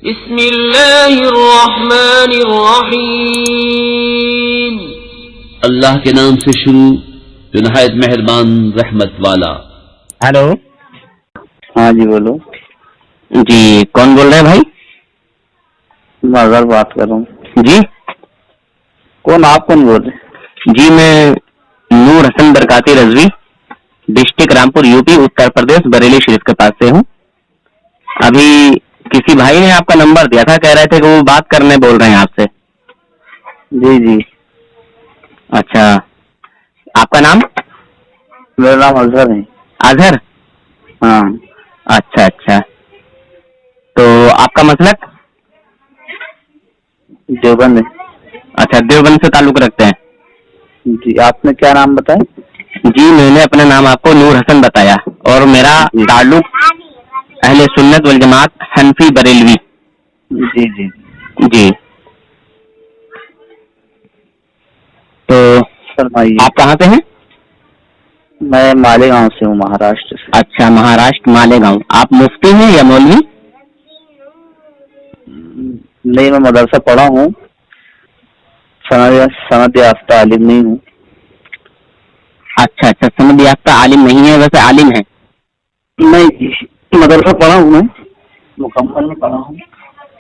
بسم اللہ الرحمن الرحیم. اللہ کے نام سے شروع جو نہایت مہربان رحمت والا. ہیلو. ہاں جی بولو. جی کون بول رہے ہیں بھائی؟ مظہر بات کر رہا ہوں. جی کون؟ آپ کون بول رہے ہیں؟ جی میں نور حسن برکاتی رضوی، ڈسٹرکٹ رامپور یوپی اتر پردیش، بریلی شریف کے پاس سے ہوں. ابھی کسی بھائی نے آپ کا نمبر دیا تھا، کہہ رہے تھے کہ وہ بات کرنے بول رہے ہیں آپ سے. جی جی. اچھا، آپ کا نام؟ میرا نام اظہر ہے. اظہر؟ ہاں. اچھا اچھا، تو آپ کا مسلک؟ دیوبند ہے. اچھا، دیوبند سے تعلق رکھتے ہیں. جی آپ نے کیا نام بتایا؟ جی میں نے اپنا نام آپ کو نور حسن بتایا، اور میرا تعلق اہل سنت والجماعت حنفی بریلوی. جی جی جی تو فرمائیے. آپ کہاں سے ہیں؟ میں مالیگاؤں سے ہوں، مہاراشٹر سے. اچھا، مہاراشٹر مالیگاؤں. آپ مفتی ہیں یا مولوی؟ نہیں، میں مدرسہ پڑھا ہوں، سند یافتہ عالم نہیں ہوں. اچھا اچھا، سند یافتہ عالم نہیں ہے، ویسے عالم ہے. نہیں، مدرسہ پڑھا ہوں، میں مکمل نہیں پڑھا ہوں.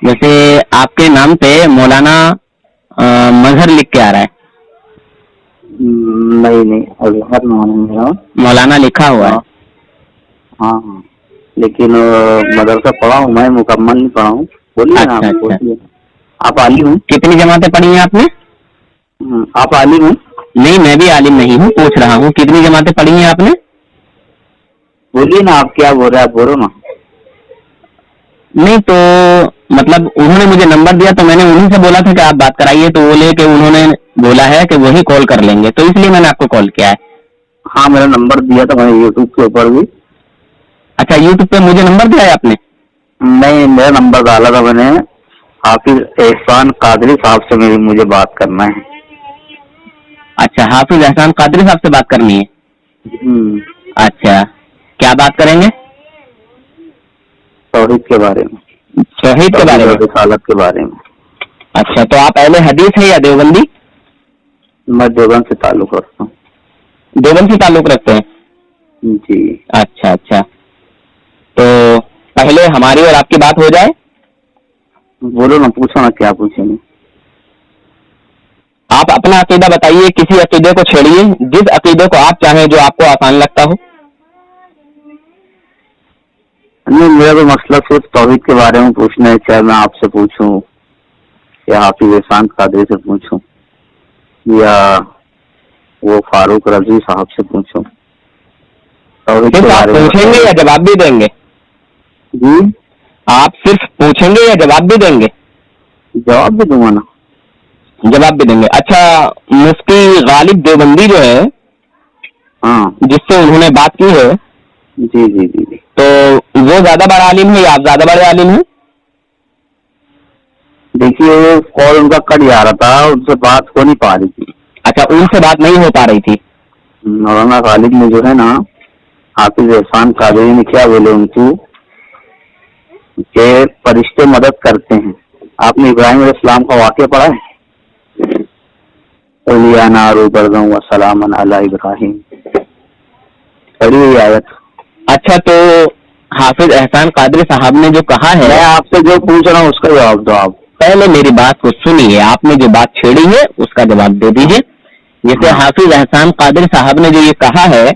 جیسے آپ کے نام پہ مولانا مظہر لکھ کے آ رہا ہے. نہیں، اظہر نام ہے میرا. مولانا لکھا ہوا ہے. ہاں ہاں، لیکن مدرسہ پڑھا ہوں، میں مکمل نہیں پڑھا ہوں. بولیے نا. اچھا اچھا، آپ عالم ہوں؟ کتنی جماعتیں پڑھی ہیں آپ نے؟ آپ عالم ہوں؟ نہیں، میں بھی عالم نہیں ہوں، پوچھ رہا ہوں کتنی جماعتیں پڑھی ہیں آپ نے؟ بولیے نا، آپ کیا بول رہے ہیں؟ آپ بولو نا. نہیں تو مطلب انہوں نے مجھے نمبر دیا تو میں نے انہیں سے بولا تھا کہ آپ بات کرائیے، تو بولے کہ انہوں نے بولا ہے کہ وہی کال کر لیں گے، تو اس لیے میں نے آپ کو کال کیا ہے. ہاں، میرا نمبر دیا تھا میں نے یوٹیوب کے اوپر بھی. اچھا، یوٹیوب پہ مجھے نمبر دیا ہے آپ نے؟ نہیں، میرا نمبر ڈالا تھا میں نے. حافظ احسان قادری صاحب سے مجھے بات کرنا ہے. اچھا، حافظ احسان قادری صاحب سے بات کرنی ہے. اچھا، کیا بات کریں گے؟ توحید کے بارے میں. توحید کے بارے میں؟ رسالت کے بارے میں. اچھا، تو آپ اہل حدیث ہیں یا دیوبندی؟ میں دیوبند سے تعلق رکھتا ہوں. دیوبند سے تعلق رکھتے ہیں؟ جی. اچھا اچھا، تو پہلے ہماری اور آپ کی بات ہو جائے. بولو نا، پوچھو نا، کیا پوچھیں گے. آپ اپنا عقیدہ بتائیے، کسی عقیدے کو چھیڑیے، جس عقیدے کو آپ چاہیں، جو آپ کو آسان لگتا ہو. نہیں، میرا تو مسئلہ صرف توحید کے بارے میں پوچھنا ہے. چاہے میں آپ سے پوچھوں یا حافظ احسان قادری سے پوچھوں یا وہ فاروق رضوی صاحب سے پوچھوں. توحید کے آپ بارے میں پوچھیں گے یا جواب بھی دیں گے؟ جی، آپ صرف پوچھیں گے یا جواب بھی دیں گے؟ جواب بھی دوں گا نا. جواب بھی دیں گے. اچھا، مفتی غالب دیوبندی جو ہے، ہاں جس سے انہوں نے بات کی ہے، جی جی جی جی، تو وہ زیادہ بڑا عالم ہے یا آپ زیادہ بڑے عالم ہیں؟ دیکھیے کال ان کا کٹ جا رہا تھا، ان سے بات ہو نہیں پا رہی تھی. اچھا، ان سے بات نہیں ہو پا رہی تھی. مولانا غالب نے جو ہے نا، حافظ احسان قادری نے کیا بولے ان کو کہ فرشتے مدد کرتے ہیں. آپ نے ابراہیم علیہ السلام کا واقعہ پڑھا ہے؟ سلام علی ابراہیم، پڑھی ہوئی آیت. اچھا، تو حافظ احسان قادری صاحب نے جو کہا ہے، میں آپ سے جو پوچھ رہا ہوں اس کا جواب دو. آپ پہلے میری بات کو سنیے، آپ نے جو بات چھیڑی ہے اس کا جواب دے دیجیے. جیسے حافظ احسان قادری صاحب نے جو یہ کہا ہے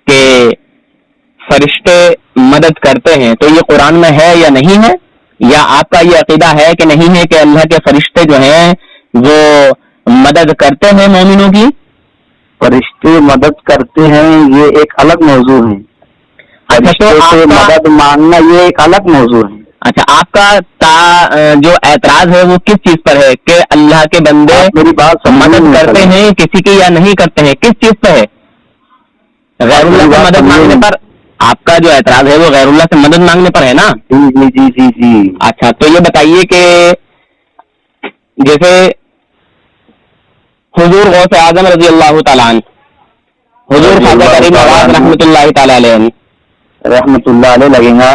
کہ فرشتے مدد کرتے ہیں، تو یہ قرآن میں ہے یا نہیں ہے؟ یا آپ کا یہ عقیدہ ہے کہ نہیں ہے کہ اللہ کے فرشتے جو ہیں وہ مدد کرتے ہیں مومنوں کی؟ فرشتے مدد کرتے ہیں یہ ایک الگ موضوع ہے. فرشتے سے مدد مانگنا یہ ایک الگ موضوع ہے. اچھا، آپ کا جو اعتراض ہے وہ کس چیز پر ہے کہ اللہ کے بندے میری بات مدد کرتے ہیں کسی کی یا نہیں کرتے ہیں؟ کس چیز پر ہے؟ غیر اللہ سے مدد مانگنے پر؟ آپ کا جو اعتراض ہے وہ غیر اللہ سے مدد مانگنے پر ہے نا؟ جی جی جی جی جی. اچھا، تو یہ بتائیے کہ جیسے حضور غوث اعظم رضی اللہ تعالیٰ عنہ، حضور خواجہ کریم نواز رحمۃ اللہ تعالی علیہ، رحمۃ اللہ علیہ لگے گا.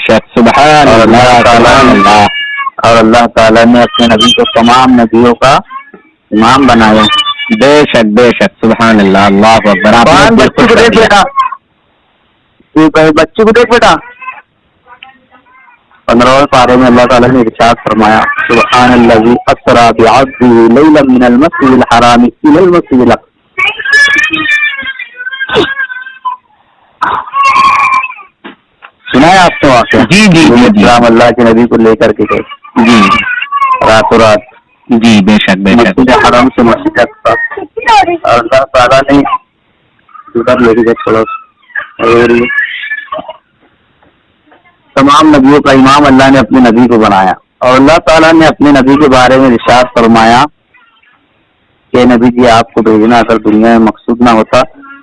شک سبحان اللہ سبحان اللہ. اور اللہ تعالیٰ نے اپنے نبی کو تمام نبیوں کا امام بنایا. بے شک سبحان اللہ. اللہ اکبر. آپ نے بچوں کو دیکھ بیٹا, بچوں کو دیکھ بیٹا. 15 پارے میں اللہ تعالیٰ نے ارشاد فرمایا سبحان الذی اسری بعبدہ لیلا من المسجد الحرام الی المسجد الاقصی. سنا ہے آپ نے واقعہ؟ جی اسلام اللہ کے نبی کو لے کر کے گئے جی راتوں رات. جی بے شک مسجد حرام سے مسجد اقصی, اور اللہ تعالیٰ نے ادھر لے کے گئے چھوڑو. اور تمام نبیوں کا امام اللہ نے اپنے نبی کو بنایا. اور اللہ تعالیٰ نے اپنے نبی کے بارے میں ارشاد فرمایا کہ نبی جی آپ کو بھیجنا اگر دنیا میں مقصود نہ ہوتا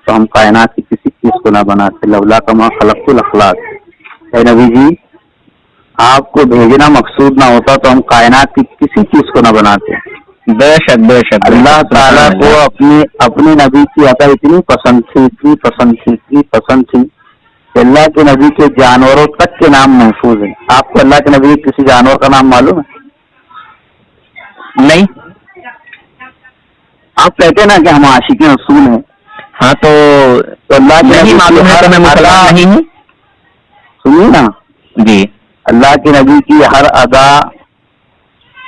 تو ہم کائنات کی کسی چیز کو نہ بناتے. لولا کما خلقت الاخلاق. اے نبی جی آپ کو بھیجنا مقصود نہ ہوتا تو ہم کائنات کی کسی چیز کو نہ بناتے. بے شک اللہ تعالیٰ کو اپنے نبی کی عطا اتنی پسند تھی اللہ کے نبی کے جانوروں تک کے نام محفوظ ہیں. آپ کو اللہ کے نبی کے کسی جانور کا نام معلوم ہے؟ نہیں. آپ کہتے ہیں نا کہ ہم عاشق رسول ہیں. ہاں تو اللہ کے نہیں معلوم ہے, میں مسلمان نہیں ہوں. سنیے نا جی اللہ کے نبی کی ہر ادا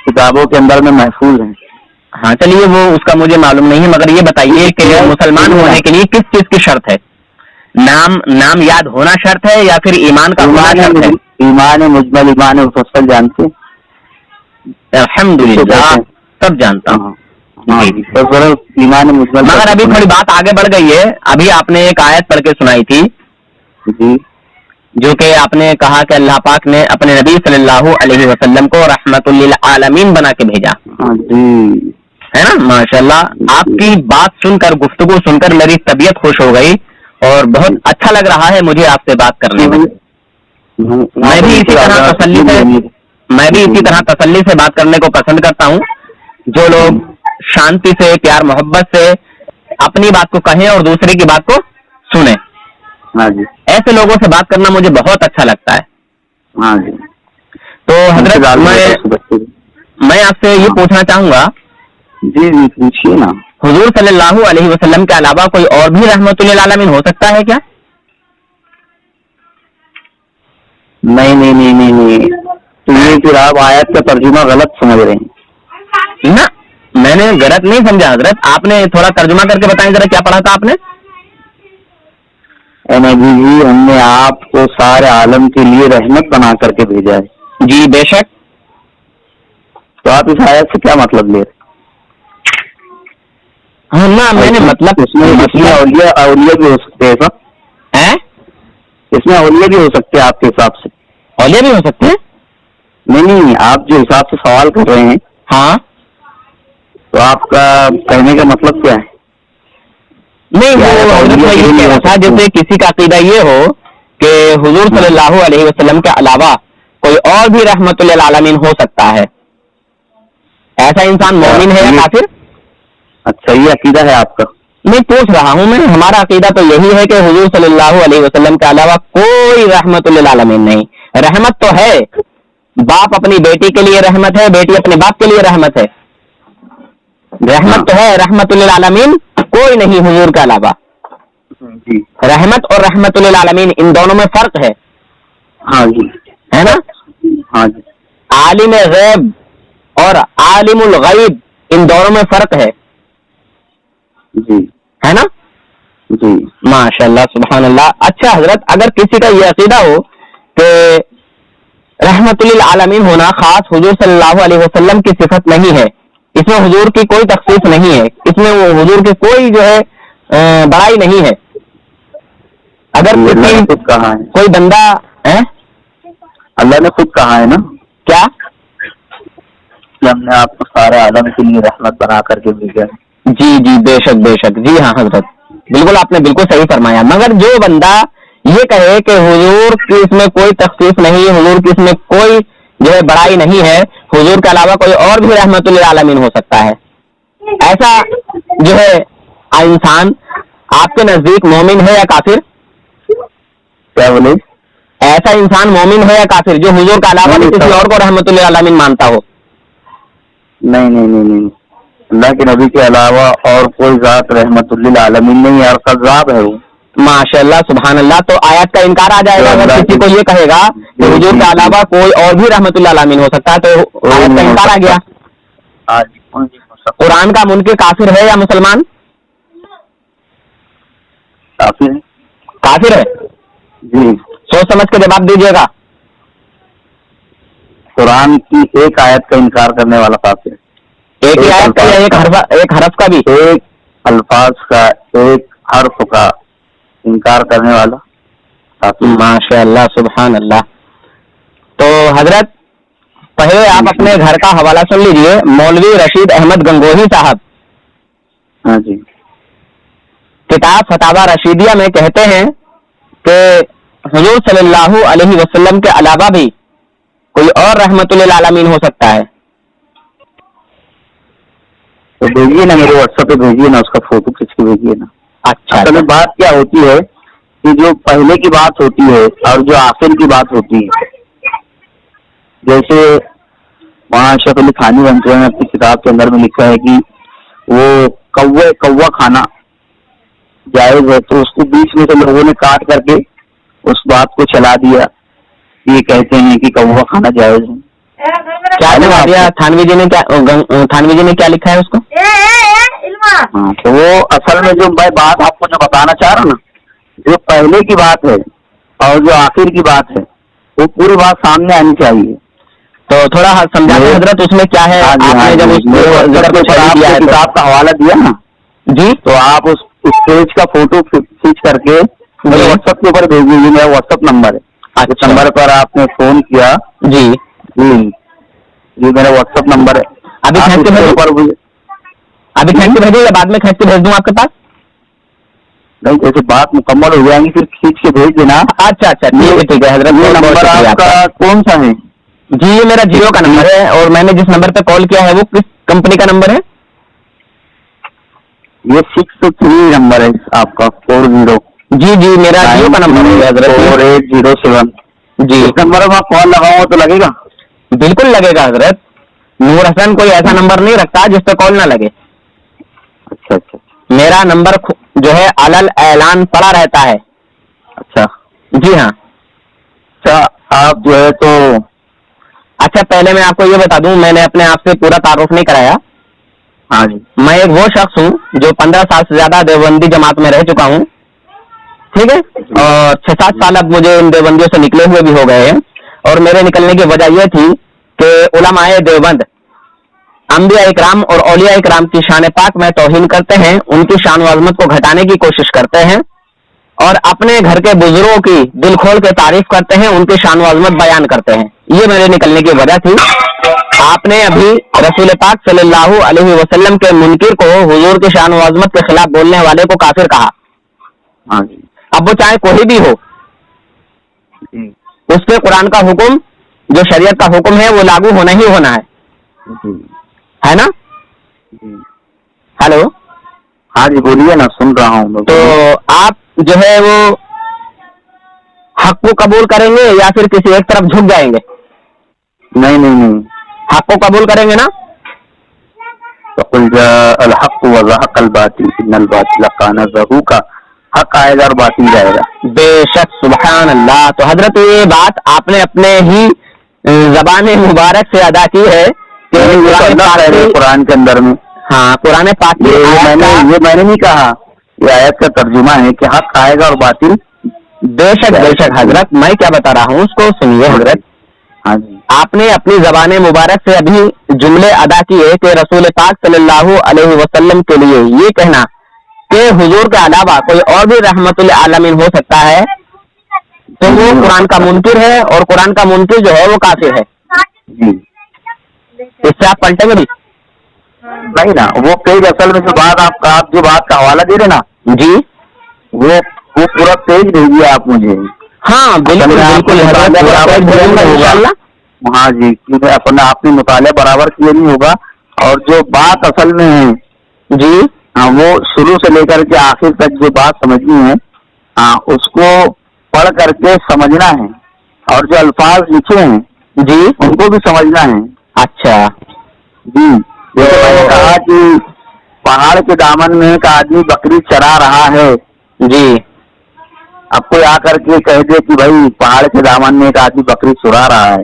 کتابوں کے اندر میں محفوظ ہیں. ہاں چلیے وہ اس کا مجھے معلوم نہیں ہے, مگر یہ بتائیے کہ مسلمان ہونے کے لیے کس چیز کی شرط ہے؟ نام یاد ہونا شرط ہے یا پھر ایمان کا ہونا شرط ہے؟ ایمان مجمل ایمان مفصل جانتے ہیں؟ الحمدللہ سب جانتا ہوں. ایمان مجمل. مگر ابھی تھوڑی بات آگے بڑھ گئی ہے. ابھی آپ نے ایک آیت پڑھ کے سنائی تھی جی, جو کہ آپ نے کہا کہ اللہ پاک نے اپنے نبی صلی اللہ علیہ وسلم کو رحمت للعالمین بنا کے بھیجا جی ہے نا. ماشاء اللہ, آپ کی بات سن کر, گفتگو سن کر میری طبیعت خوش ہو گئی اور بہت اچھا لگ رہا ہے مجھے آپ سے بات کرنے میں. میں بھی اسی طرح تسلی سے بات کرنے کو پسند کرتا ہوں. جو لوگ شانتی سے, پیار محبت سے اپنی بات کو کہیں اور دوسرے کی بات کو سنیں, ہاں جی, ایسے لوگوں سے بات کرنا مجھے بہت اچھا لگتا ہے. ہاں جی. تو حضرت میں آپ سے یہ پوچھنا چاہوں گا, جی جی پوچھیے نا. حضور صلی اللہ علیہ وسلم کے علاوہ کوئی اور بھی رحمت للعالمین ہو سکتا ہے کیا؟ نہیں, تو یہ پھر آپ آیت کا ترجمہ غلط سمجھ رہے ہیں. نہ, میں نے غلط نہیں سمجھا حضرت. آپ نے تھوڑا ترجمہ کر کے بتائیں ذرا, کیا پڑھا تھا آپ نے؟ اے نبی جی ہم نے آپ کو سارے عالم کے لیے رحمت بنا کر کے بھیجا ہے. جی بے شک. تو آپ اس آیت سے کیا مطلب لے رہے؟ ہاں نا, میں نے مطلب اس میں اولیاء بھی ہو سکتے ہیں سر. اس میں اولیاء بھی ہو سکتے ہیں آپ کے حساب سے. اولیاء بھی ہو سکتے ہیں؟ نہیں, آپ جو حساب سے سوال کر رہے ہیں ہاں, تو آپ کا کہنے کا مطلب کیا ہے؟ نہیں, وہ حضرت میں یہ کہہ رہا تھا جیسے کسی کا عقیدہ یہ ہو کہ حضور صلی اللہ علیہ وسلم کے علاوہ کوئی اور بھی رحمت للعالمین ہو سکتا ہے. ایسا انسان مومن ہے یا کافر؟ اچھا, یہ عقیدہ ہے آپ کا؟ میں پوچھ رہا ہوں. میں ہمارا عقیدہ تو یہی ہے کہ حضور صلی اللہ علیہ وسلم کے علاوہ کوئی رحمت للعالمین نہیں. رحمت تو ہے, باپ اپنی بیٹی کے لیے رحمت ہے, بیٹی اپنے باپ کے لیے رحمت ہے. رحمت تو ہے, رحمت للعالمین کوئی نہیں حضور کے علاوہ. جی, رحمت اور رحمت للعالمین ان دونوں میں فرق ہے. ہاں جی, ہے نا. ہاں جی. عالم غیب اور عالم الغیب ان دونوں میں فرق ہے. جی, ہے نا. جی ماشاء اللہ سبحان اللہ. اچھا حضرت, اگر کسی کا یہ عقیدہ ہو کہ رحمت للعالمین ہونا خاص حضور صلی اللہ علیہ وسلم کی صفت نہیں ہے, اس میں حضور کی کوئی تخصیص نہیں ہے, اس میں وہ حضور کی کوئی جو ہے بڑائی نہیں ہے. اگر خود کہا ہے, کوئی بندہ اللہ نے خود کہا ہے نا کیا کہ ہم نے آپ کو سارے عالم کے لیے رحمت بنا کر کے بھیجا ہے. جی جی بے شک بے شک. جی ہاں حضرت, بالکل آپ نے بالکل صحیح فرمایا. مگر جو بندہ یہ کہے کہ حضور کی اس میں کوئی تخصیص نہیں, حضور کی اس میں کوئی جو ہے بڑائی نہیں ہے, حضور کے علاوہ کوئی اور بھی رحمت للعالمین ہو سکتا ہے, ایسا جو ہے انسان آپ کے نزدیک مومن ہے یا کافر؟ کیا بولے؟ ایسا انسان مومن ہے یا کافر جو حضور کا علاوہ نہیں کسی اور کو رحمت للعالمین مانتا ہو؟ نہیں نہیں نہیں نہیں، اللہ کے نبی کے علاوہ اور کوئی ذات رحمت للعالمین نہیں ہے اور کذاب ہے وہ. ماشاء اللہ سبحان اللہ. تو آیات کا انکار آ جائے گا اگر کسی کو یہ کہے گا کہ حضور کے علاوہ کوئی اور بھی رحمت للعالمین ہو سکتا ہے، تو آیات کا انکار آ گیا. قرآن کا منکر کافر ہے یا مسلمان؟ کافر ہے. کافر ہے جی. سوچ سمجھ کے جواب دیجیے گا. قرآن کی ایک آیت کا انکار کرنے والا کافر ہے. ایک ہی آیت کا یا ایک حرف کا بھی؟ ایک الفاظ کا، ایک حرف کا انکار کرنے والا کافر. ماشاء اللہ سبحان اللہ. تو حضرت پہلے آپ اپنے گھر کا حوالہ سن لیجئے. مولوی رشید احمد گنگوہی صاحب ہاں جی کتاب فتاوی رشیدیہ میں کہتے ہیں کہ حضور صلی اللہ علیہ وسلم کے علاوہ بھی کوئی اور رحمت للعالمین ہو سکتا ہے. تو بھیجیے نا، میرے واٹس ایپ پہ بھیجیے نا، اس کا فوٹو کھینچ کے بھیجیے نا. اچھا اصل میں بات کیا ہوتی ہے کہ جو پہلے کی بات ہوتی ہے اور جو آخر کی بات ہوتی ہے، جیسے وہاں اشرف علی تھانوی رحمۃ اللہ نے اپنی کتاب کے اندر میں لکھا ہے کہ وہ کوا کھانا جائز ہے، تو اس کو بیچ میں سے لوگوں نے کاٹ کر کے اس بات کو چلا دیا. یہ کہتے ہیں کہ کوا کھانا جائز ہے. کیا جواب دیا تھانوی جی نے کیا لکھا ہے اس کو؟ ہاں تو وہ اصل میں جو میں بات آپ کو جو بتانا چاہ رہا ہوں نا، جو پہلے کی بات ہے اور جو آخر کی بات ہے وہ پوری بات سامنے آنی چاہیے. تو تھوڑا سمجھائیں حضرت اس میں کیا ہے. آپ نے جب اس کتاب کا حوالہ دیا نا جی، تو آپ اس پیج کا فوٹو کھینچ کر کے میرے واٹس ایپ کے اوپر بھیج دیجیے. میرا واٹس ایپ نمبر ہے. اس نمبر پر آپ نے فون کیا. جی جی میرا واٹس ایپ نمبر ہے. ابھی کھینچ کے بھیجیے یا بعد میں کھینچ کے بھیج دوں آپ کے پاس؟ نہیں، جیسے بات مکمل ہو جائیں گی پھر کھینچ کے بھیج دینا. اچھا ٹھیک ہے حضرت. یہ نمبر آپ کا کون سا ہے؟ جی یہ میرا جیو کا نمبر ہے، اور میں نے جس نمبر پہ کال کیا ہے وہ کس کمپنی کا نمبر ہے؟ یہ 63 نمبر ہے آپ کا 40. جی میرا جیو کا نمبر ہے حضرت 4807. جی اس نمبر پر آپ کال لگاؤں تو لگے گا؟ بالکل لگے گا حضرت. نور حسن کوئی ایسا نمبر نہیں رکھتا جس پہ کال نہ لگے. اچھا اچھا. میرا نمبر جو ہے علل اعلان پڑا رہتا ہے. اچھا جی ہاں. اچھا آپ جو ہے تو اچھا پہلے میں آپ کو یہ بتا دوں، میں نے اپنے آپ سے پورا تعارف نہیں کرایا. ہاں جی. میں ایک وہ شخص ہوں جو 15 سال سے زیادہ دیوبندی جماعت میں رہ چکا ہوں، ٹھیک ہے، اور 6-7 سال اب مجھے ان دیوبندیوں سے نکلے ہوئے بھی ہو گئے ہیں. اور میرے نکلنے کی وجہ یہ تھی کہ علماء دیوبند انبیاء اکرام اور اولیاء اکرام کی شان پاک میں توہین کرتے ہیں، ان کی شان و عظمت کو گھٹانے کی کوشش کرتے ہیں، اور اپنے گھر کے بزرگوں کی دل کھول کے تعریف کرتے ہیں، ان کی شان و عظمت بیان کرتے ہیں. یہ میرے نکلنے کی وجہ تھی. آپ نے ابھی رسول پاک صلی اللہ علیہ وسلم کے منکر کو حضور کی شان و عظمت کے خلاف بولنے والے کو کافر کہا. ہاں جی. اب وہ چاہے کوئی بھی ہو، اس پہ قرآن کا حکم جو شریعت کا حکم ہے وہ لاگو ہونا ہی ہونا ہے نا. ہیلو. ہاں جی بولیے نا، سن رہا ہوں. تو آپ جو ہے وہ حق کو قبول کریں گے یا پھر کسی ایک طرف جھک جائیں گے؟ نہیں حق کو قبول کریں گے نا. فقل جاء الحق وزهق الباطل ان الباطل كان زهوقا. حق آئے گا اور باطل جائے گا. بے شک سبحان اللہ. تو حضرت یہ بات آپ نے اپنے ہی زبان مبارک سے ادا کی ہے کہ قرآن کے اندر میں. ہاں قرآن پاک یہ میں نے نہیں کہا، یہ آیت کا ترجمہ ہے کہ حق آئے گا اور باطل. بے شک حضرت. میں کیا بتا رہا ہوں اس کو سنیے حضرت. ہاں جی. آپ نے اپنی زبان مبارک سے ابھی جملے ادا کیے کہ رسول پاک صلی اللہ علیہ وسلم کے لیے یہ کہنا کہ حضور کے علاوہ کوئی اور بھی رحمت للعالمین ہو سکتا ہے تو وہ قرآن کا منکر ہے، اور قرآن کا منکر جو ہے وہ کافر ہے. جی اس سے آپ پلٹیں گے بھی نہیں نا. وہ پیج اصل میں جو بات آپ جو بات کا حوالہ دے رہے نا جی وہ پورا پیج بھیجیے آپ مجھے. ہاں بالکل. ہاں جی کیونکہ اپنے مطالعہ برابر کیے نہیں ہوگا، اور جو بات اصل میں ہے جی ہاں وہ شروع سے لے کر کے آخر تک جو بات سمجھنی ہے اس کو پڑھ کر کے سمجھنا ہے. اور جو الفاظ لکھے ہیں جی ان کو بھی سمجھنا ہے. اچھا جی جیسے میں نے کہا کہ پہاڑ کے دامن میں ایک آدمی بکری چرا رہا ہے. جی اب کوئی آ کر کے کہہ دے کہ بھائی پہاڑ کے دامن میں ایک آدمی بکری چرا رہا ہے,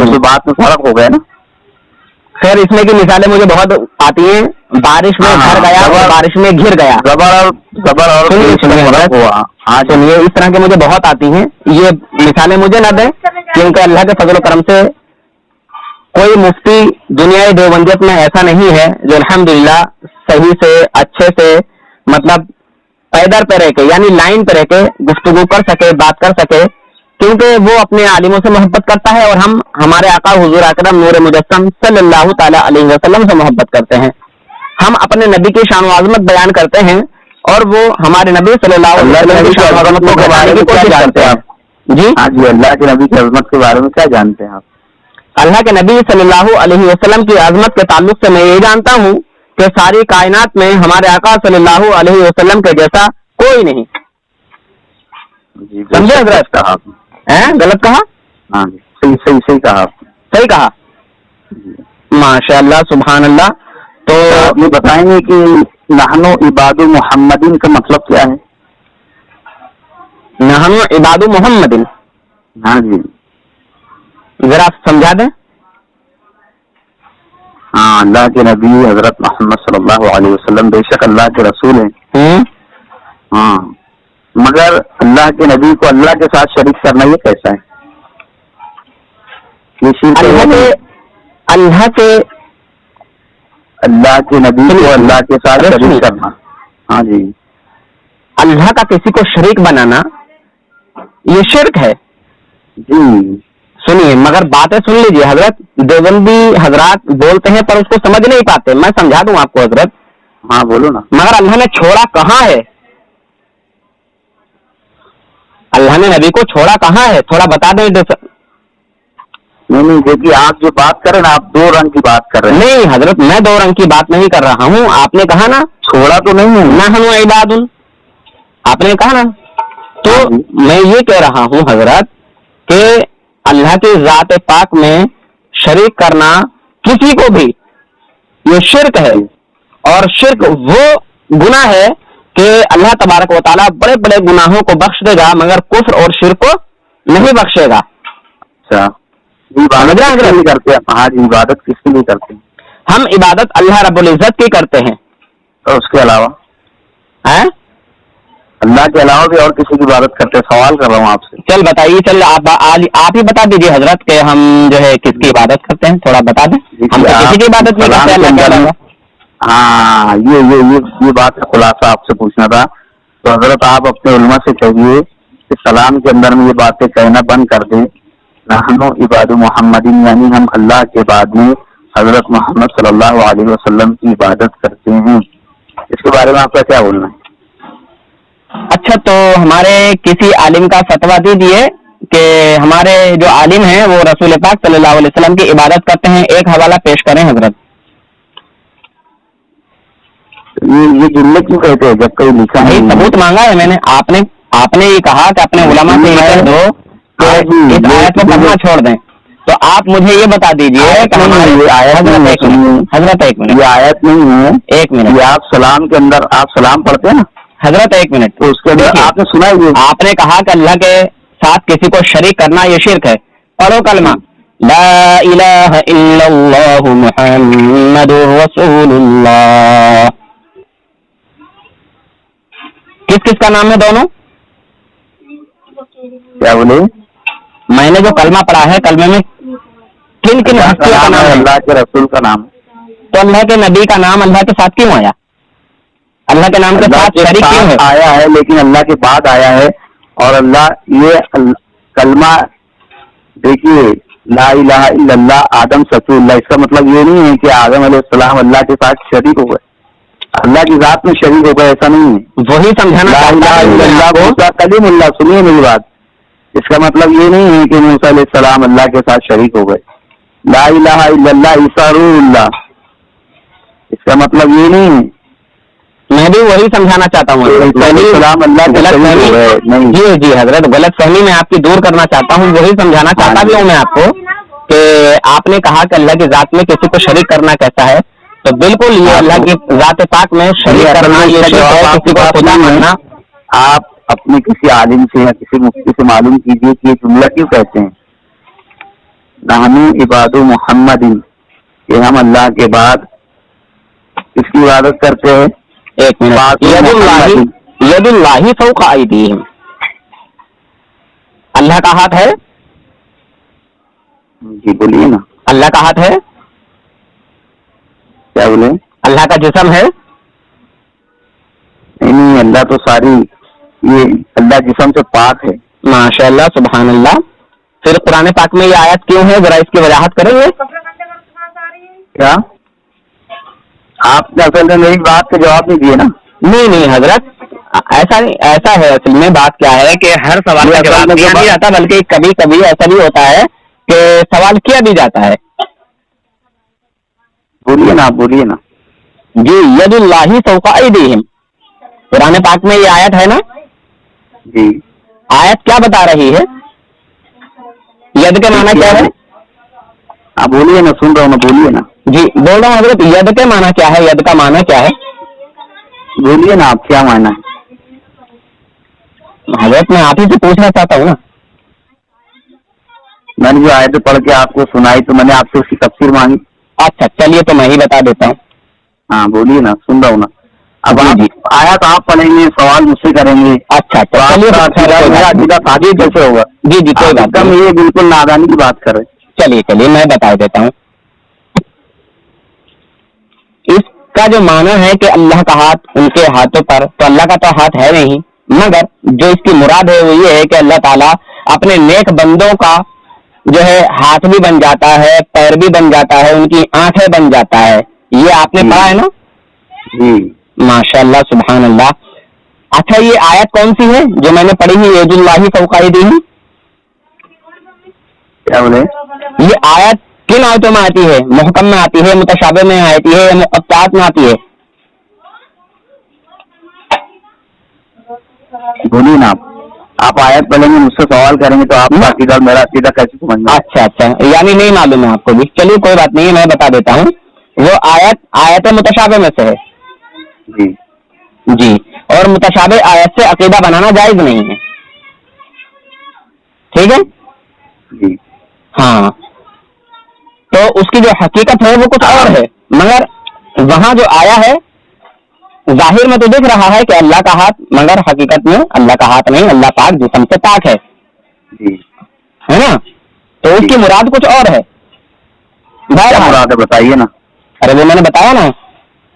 تو بات میں فرق ہو گیا نا. خیر اس میں کی مثالیں مجھے بہت آتی ہیں. بارش میں گھر گیا اور بارش میں گر گیا. زبر اور فرق ہوا. ہاں چلیے اس طرح کے مجھے بہت آتی ہیں. یہ مثالیں مجھے نہ دیں کیونکہ اللہ کے فضل و کرم سے کوئی مفتی دنیا دیوبندیت میں ایسا نہیں ہے جو الحمدللہ صحیح سے اچھے سے مطلب پیدر پہ رہ کے یعنی لائن پہ رہ کے گفتگو کر سکے, بات کر سکے, کیونکہ وہ اپنے عالموں سے محبت کرتا ہے اور ہم ہمارے آقا حضور اکرم نور مجسم صلی اللہ تعالی علیہ وسلم سے محبت کرتے ہیں. ہم اپنے نبی کی شان و عظمت بیان کرتے ہیں اور وہ ہمارے نبی صلی اللہ علیہ وسلم کی شان و عظمت کو بتانے کی کوشش کرتے ہیں. جی ہاں جی, اللہ کے نبی کی عظمت کے بارے میں کیا جانتے ہیں آپ؟ اللہ کے نبی صلی اللہ علیہ وسلم کی عظمت کے تعلق سے میں یہ جانتا ہوں کہ ساری کائنات میں ہمارے آقا صلی اللہ علیہ وسلم کے جیسا کوئی نہیں. سمجھے حضرت؟ کہا غلط کہا؟ ہاں صحیح کہا. صحیح کہا. ماشاء اللہ سبحان اللہ. تو آپ یہ بتائیں گے کہ نحن عباد محمدین کا مطلب کیا ہے؟ نحن عباد محمدین, ہاں جی ذرا سمجھا دیں. ہاں, اللہ کے نبی حضرت محمد صلی اللہ علیہ وسلم بے شک اللہ کے رسول ہیں. ہاں, مگر اللہ کے نبی کو اللہ کے ساتھ شریک کرنا یہ کیسا ہے؟ اللہ کے نبی کو اللہ کے ساتھ شریک کرنا. ہاں جی, اللہ کا کسی کو شریک بنانا یہ شرک ہے. جی سنیے مگر باتیں سن لیجیے حضرت. دیوبندی حضرات بولتے ہیں پر اس کو سمجھ نہیں پاتے. میں سمجھا دوں آپ کو حضرت. ہاں بولو نا. مگر اللہ نے چھوڑا کہاں ہے؟ اللہ نے نبی کو چھوڑا کہاں ہے؟ تھوڑا بتا دیں. نہیں دیکھیے, آپ جو بات کر رہے ہیں نا, آپ دو رنگ کی بات کر رہے ہیں. نہیں حضرت, میں دو رنگ کی بات نہیں کر رہا ہوں. آپ نے کہا نا چھوڑا تو نہیں ہے. نحن عباد, آپ نے کہا نا. تو میں یہ کہہ رہا ہوں حضرت کہ اللہ کی ذات پاک میں شریک کرنا کسی کو بھی یہ شرک ہے. اور شرک وہ گناہ ہے کہ اللہ تبارک و تعالیٰ بڑے بڑے گناہوں کو بخش دے گا مگر کفر اور شرک کو نہیں بخشے گا. اچھا, عبادت نہیں کرتے. ہاں جی, عبادت کس کے لیے کرتے ہیں؟ ہم عبادت اللہ رب العزت کی کرتے ہیں. اور اس کے علاوہ اللہ کے علاوہ بھی اور کسی کی عبادت کرتے ہیں؟ سوال کر رہا ہوں آپ سے. چل بتائیے, چل آپ ہی بتا دیجیے حضرت کہ ہم جو ہے کس کی عبادت کرتے ہیں. تھوڑا بتا دیں. ہم تو کسی کی عبادت نہیں کرتے اللہ کے علاوہ. ہاں, یہ بات کا خلاصہ آپ سے پوچھنا تھا. تو حضرت آپ اپنے علماء سے کہیے کہ سلام کے اندر میں یہ باتیں کہنا بند کر دیں. نحن عباد محمدین یعنی ہم اللہ کے بعد میں حضرت محمد صلی اللہ علیہ وسلم کی عبادت کرتے ہیں. اس کے بارے میں آپ کا کیا بولنا ہے؟ اچھا, تو ہمارے کسی عالم کا فتویٰ دیجیے کہ ہمارے جو عالم ہیں وہ رسول پاک صلی اللہ علیہ وسلم کی عبادت کرتے ہیں. ایک حوالہ پیش کریں حضرت. یہ جملے کیوں کہتے ہیں جب کوئی لکھا نہیں؟ ثبوت مانگا ہے میں نے. آپ نے یہ کہا کہ اپنے علماء سے یہ کہہ دو کہ اس آیت کو پڑھنا چھوڑ دیں. تو آپ مجھے یہ بتا دیجیے کہ حضرت ایک منٹ, یہ آیت نہیں ہے. ایک منٹ, یہ آپ سلام کے اندر آپ سلام پڑھتے ہیں نا حضرت ایک منٹ. تو اس کے اندر آپ نے سنا ہے, آپ نے کہا کہ اللہ کے ساتھ کسی کو شریک کرنا یہ شرک ہے. پڑھو کلمہ لا الہ الا اللہ محمد رسول اللہ. کس کس کا نام ہے دونوں؟ کیا بولے؟ میں نے جو کلمہ پڑھا ہے کلمے میں کن کن ہستیوں کا نام ہے؟ اللہ کے رسول کا نام. تو اللہ کے نبی کا نام اللہ کے ساتھ کیوں آیا؟ اللہ کے نام کے ساتھ شریک کیوں ہے؟ آیا ہے لیکن اللہ کے بعد آیا ہے. اور اللہ یہ کلمہ دیکھیے, لا الہ الا اللہ آدم سفی اللہ, اس کا مطلب یہ نہیں ہے کہ آدم علیہ السلام اللہ کے ساتھ شریک ہو گئے, اللہ کی ذات میں شریک ہو گئے, ایسا نہیں ہے. وہی سمجھانا. لا الہ الا اللہ موسیٰ کلیم اللہ. سنیے میری بات, اس کا مطلب یہ نہیں ہے کہ موسیٰ علیہ السلام اللہ کے ساتھ شریک ہو گئے. لا الہ الا اللہ عیسیٰ روح اللہ, اس کا مطلب یہ نہیں ہے. میں بھی وہی سمجھانا چاہتا ہوں. سلام اللہ غلط فہمی, جی حضرت, غلط فہمی میں آپ کی دور کرنا چاہتا ہوں, وہی سمجھانا چاہتا بھی ہوں میں آپ کو کہ آپ نے کہا کہ اللہ کی ذات میں کسی کو شریک کرنا کیسا ہے, تو بالکل یہ اللہ کی ذات پاک میں شریک کرنا, یہ کسی کو خدا ماننا. آپ اپنے کسی عالم سے یا کسی مفتی سے معلوم کیجیے کہ یہ جملہ کیوں کہتے ہیں نحنو عباد محمد, کہ ہم اللہ کے بعد کس کی عبادت کرتے ہیں؟ ایک منٹ, ید اللہ فوق ایدیہم, اللہ کا ہاتھ ہے. جی بولیے نا. اللہ کا ہاتھ ہے, کیا بولے؟ اللہ کا جسم ہے. نہیں, اللہ تو ساری, یہ اللہ جسم سے پاک ہے. ماشاء اللہ, سبحان اللہ. پھر قرآن پاک میں یہ آیت کیوں ہے, ذرا اس کی وضاحت کریں گے کیا؟ آپ نے اصل میں میری بات کا جواب نہیں دیے نا. نہیں حضرت, ایسا نہیں, ایسا ہے اصل میں بات کیا ہے کہ ہر سوال کا جواب دیا نہیں جاتا, بلکہ کبھی کبھی ایسا بھی ہوتا ہے کہ سوال کیا بھی جاتا ہے. بولیے نا, آپ بولیے نا. جی, ید اللہ فوق ایدیہم, قرآن پاک میں یہ آیت ہے نا. جی, آیت کیا بتا رہی ہے؟ ید کے معنی کیا ہے؟ آپ بولیے نا, سن رہا ہوں نا, بولیے نا. جی بول رہا ہوں حضرت, ید کے معنی کیا ہے, ید کا معنی کیا ہے؟ بولیے نا, آپ کیا معنی ہے؟ حضرت میں آپ ہی سے پوچھنا چاہتا ہوں نا. میں نے جو آیت پڑھ کے آپ کو سنائی تو میں نے آپ سے اس کی تفسیر مانگی. اچھا چلیے تو میں ہی بتا دیتا ہوں. ہاں بولیے نا, سن رہا ہوں نا. اب آپ آیات آپ پڑھیں گے, سوال مجھ سے کریں گے. اچھا چلیے, کیسے ہوگا؟ جی جی کوئی بات نہیں, یہ بالکل نادانی کی بات کر رہے. چلیے میں بتا دیتا ہوں. اس کا جو معنی ہے کہ اللہ کا ہاتھ ان کے ہاتھوں پر, تو اللہ کا تو ہاتھ ہے نہیں, مگر جو اس کی مراد ہے وہ یہ ہے کہ اللہ تعالیٰ اپنے نیک بندوں کا جو ہے ہاتھ بھی بن جاتا ہے, پیر بھی بن جاتا ہے, ان کی آنکھیں بن جاتا ہے. یہ آپ نے پڑھا ہے نا؟ جی ماشاء اللہ, سبحان اللہ. اچھا یہ آیت کون سی ہے جو میں نے پڑھی ہے, ید اللہ فوق ایدیہم؟ کیا بولے؟ یہ آیت کن آیتوں میں آتی ہے؟ محکم میں آتی ہے, متشابہ میں آتی ہے, یا مقطعات میں آتی ہے؟ بولیے نا. آپ آیت پڑھیں گے, مجھ سے سوال کریں گے تو آپ کا عقیدہ میرا عقیدہ کیسے سمجھ میں؟ اچھا یعنی نہیں معلوم ہے آپ کو بھی. چلیے کوئی بات نہیں, میں بتا دیتا ہوں. وہ آیت متشابہ میں سے ہے. جی, اور متشابہ آیت سے عقیدہ بنانا جائز نہیں ہے. ٹھیک ہے جی. ہاں, تو اس کی جو حقیقت ہے وہ کچھ اور ہے, مگر وہاں جو آیا ہے ظاہر میں تو دیکھ رہا ہے کہ اللہ کا ہاتھ, مگر حقیقت میں اللہ کا ہاتھ نہیں, اللہ پاک جسم سے پاک ہے. ہے نا؟ تو اس کی مراد کچھ اور ہے. مراد بتائیے نا. ارے وہ میں نے بتایا نا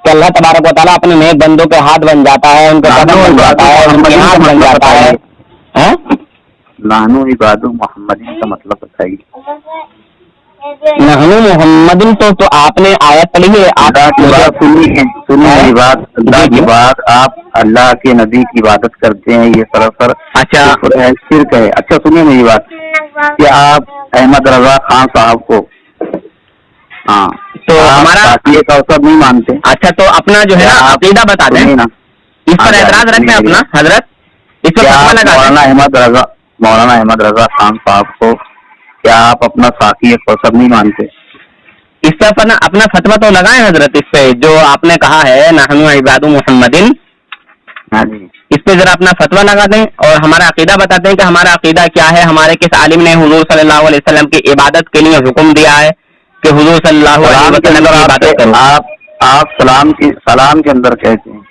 کہ اللہ تبارک و تعالیٰ اپنے نیک بندوں کے ہاتھ بن جاتا ہے, ان کے قدم بن جاتا ہے, ان کے ہاتھ بن جاتا ہے. نحنو عباد محمدین کا مطلب بتائیے. نحنو محمدین تو آپ نے آیت پڑھی ہے. سنیے بات, اللہ کی بات, آپ اللہ کے نبی کی عبادت کرتے ہیں, یہ سراسر شرک ہے. اچھا سنیے میری بات, کہ آپ احمد رضا خان صاحب کو ہاں تو ہمارا نہیں مانتے. اچھا تو اپنا جو ہے عقیدہ بتا دیں نا, اس پر اعتراض رکھتے ہیں اپنا حضرت. اس پر مولانا احمد رضا خان صاحب کو کیا آپ اپنا ساتھی کوثر نہیں مانتے؟ اس پر اپنا فتویٰ تو لگائیں حضرت, اس پہ جو آپ نے کہا ہے نحنو عباد محمدین, اس پہ ذرا اپنا فتویٰ لگا دیں اور ہمارا عقیدہ بتاتے ہیں کہ ہمارا عقیدہ کیا ہے. ہمارے کس عالم نے حضور صلی اللہ علیہ وسلم کی عبادت کے لیے حکم دیا ہے کہ حضور صلی اللہ علیہ وسلم کی عبادت کرو. آپ سلام کے اندر کہتے ہیں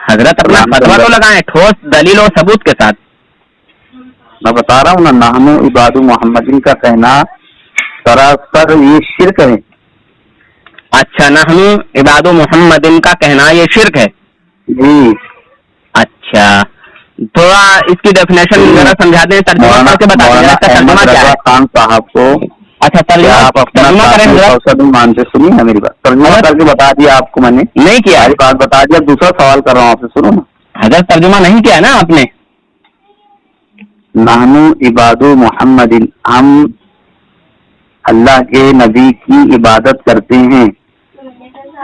حضرت اپنا فتویٰ تو لگائیں ٹھوس دلیل و ثبوت کے ساتھ. میں بتا رہا ہوں نا, نحنو عباد محمدین کا کہنا سراسر یہ شرک ہے. اچھا, نحنو عباد محمدین کا کہنا یہ شرک ہے. جی. اچھا تھوڑا اس کی ڈیفینیشن ذرا سمجھا دیں, ترجمہ کر کے بتا دیں ترجمہ کیا ہے. خان صاحب کو اچھا ترجمہ کریں. مانتے سنیے نا میری بات, ترجمہ کر کے بتا دیا آپ کو میں نے. نہیں کیا ہے بات بتا دیا, دوسرا سوال کر رہا ہوں آپ سے, سنو نا. حضرت ترجمہ نہیں کیا نا آپ نے. نحنو عباد محمد, ہم اللہ کے نبی کی عبادت کرتے ہیں.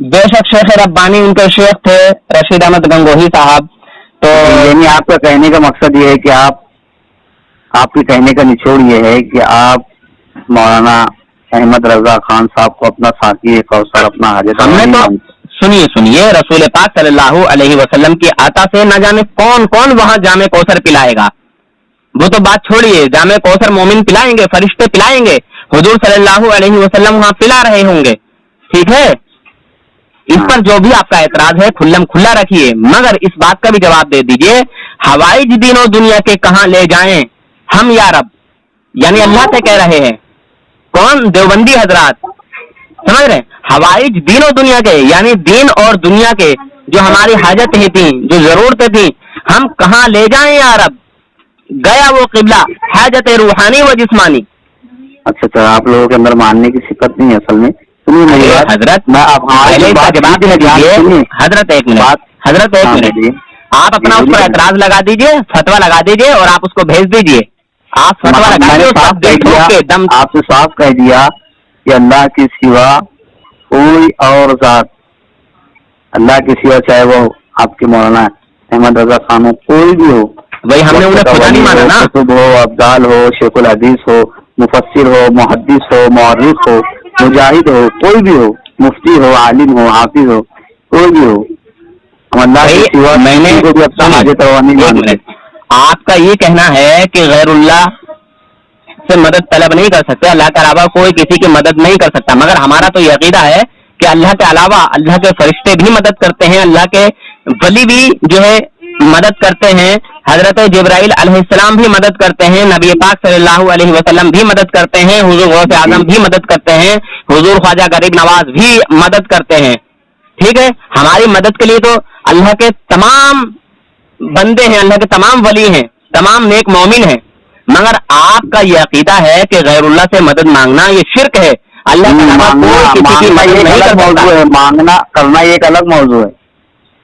بے شک شیخ ربانی ان کے شیخ تھے رشید احمد گنگوہی صاحب. تو یعنی آپ کا کہنے کا مقصد یہ ہے کہ آپ کے کہنے کا نچوڑ یہ ہے کہ آپ مولانا احمد رضا خان صاحب کو اپنا ساقی کوثر اپنا حاجت ہم نے تو سنیے رسول پاک صلی اللہ علیہ وسلم کی عطا سے نہ جانے کون کون وہاں جامع کوثر پلائے گا. وہ تو بات چھوڑیے, جامع کوثر مومن پلائیں گے, فرشتے پلائیں گے, حضور صلی اللہ علیہ وسلم وہاں پلا رہے ہوں گے. ٹھیک ہے, اس پر جو بھی آپ کا اعتراض ہے کھلم کھلا رکھیے, مگر اس بات کا بھی جواب دے دیجئے حوائج دین و دنیا کے کہاں لے جائیں ہم یا رب, یعنی اللہ سے کہہ رہے ہیں. کون؟ دیوبندی حضرات, سمجھ رہے ہیں؟ حوائج دین و دنیا کے یعنی دین اور دنیا کے جو ہماری حاجتیں تھیں, جو ضرورتیں تھیں, ہم کہاں لے جائیں یا رب. گیا وہ قبلہ حاجت روحانی و جسمانی. اچھا آپ لوگوں کے اندر ماننے کی صفت نہیں ہے اصل میں. حضرت حضرت ایک منٹ آپ اپنا اس پر اعتراض لگا دیجئے, فتوا لگا دیجئے اور آپ اس کو بھیج دیجئے. آپ فتوا لگا دیجئے, آپ نے صاف کہہ دیا کہ اللہ کے سوا کوئی اور ذات, اللہ کے سوا چاہے وہ آپ کے مولانا احمد رضا خان ہو, کوئی بھی ہو, وہی ہم نے انہیں خدا نہیں مانا نا. قطب ہو, ابدال ہو, شیخ الحدیث ہو, مفسر ہو, محدث ہو, مورخ ہو, مجاہد ہو, کوئی بھی ہو, مفتی ہو, عالم ہو, حافظ ہو, کوئی بھی ہو, ہم اللہ کے سوا میں نے کو بھی اپنا حاجت روا نہیں مانتے. آپ کا یہ کہنا ہے کہ غیر اللہ سے مدد طلب نہیں کر سکتے, اللہ کے علاوہ کوئی کسی کی مدد نہیں کر سکتا, مگر ہمارا تو یہ عقیدہ ہے کہ اللہ کے علاوہ اللہ کے فرشتے بھی مدد کرتے ہیں, اللہ کے ولی بھی جو ہے مدد کرتے ہیں, حضرت جبرائیل علیہ السلام بھی مدد کرتے ہیں, نبی پاک صلی اللہ علیہ وسلم بھی مدد کرتے ہیں, حضور غوث اعظم بھی مدد کرتے ہیں, حضور خواجہ غریب نواز بھی مدد کرتے ہیں. ٹھیک ہے, ہماری مدد کے لیے تو اللہ کے تمام بندے ہیں, اللہ کے تمام ولی ہیں, تمام نیک مومن ہیں, مگر آپ کا یہ عقیدہ ہے کہ غیر اللہ سے مدد مانگنا یہ شرک ہے. اللہ کے علاوہ کوئی کسی کی مدد نہیں کر سکتا. مانگنا کرنا یہ ایک الگ موضوع ہے,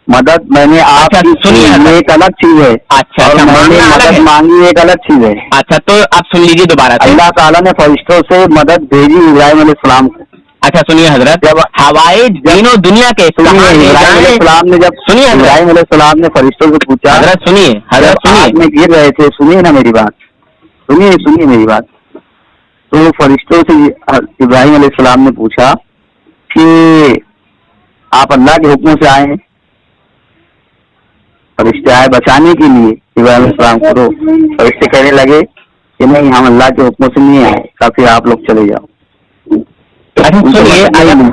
مدد میں نے آپ کی سنی ایک الگ چیز ہے. اچھا, میں نے مدد مانگی ایک الگ چیز ہے. اچھا تو آپ سن لیجیے دوبارہ. اللہ تعالیٰ نے فرشتوں سے مدد بھیجی ابراہیم علیہ السلام کو. اچھا سنیے حضرت, جب حوائج دین و دنیا کے ابراہیم علیہ السلام نے جب سنیے ابراہیم علیہ السلام نے فرشتوں سے پوچھا, حضرت سنیے میں گر رہے تھے, سنیے نا میری بات, سنیے میری بات. تو فرشتوں سے ابراہیم علیہ السلام نے پوچھا کہ آپ اللہ کے حکموں سے آئے ہیں, فرشتے آئے بچانے کے لیے ابراہیم علیہ السلام کو. تو فرشتے کہنے لگے کہ نہیں, ہم اللہ کے حکموں سے نہیں آئے, کافی آپ لوگ چلے جاؤ.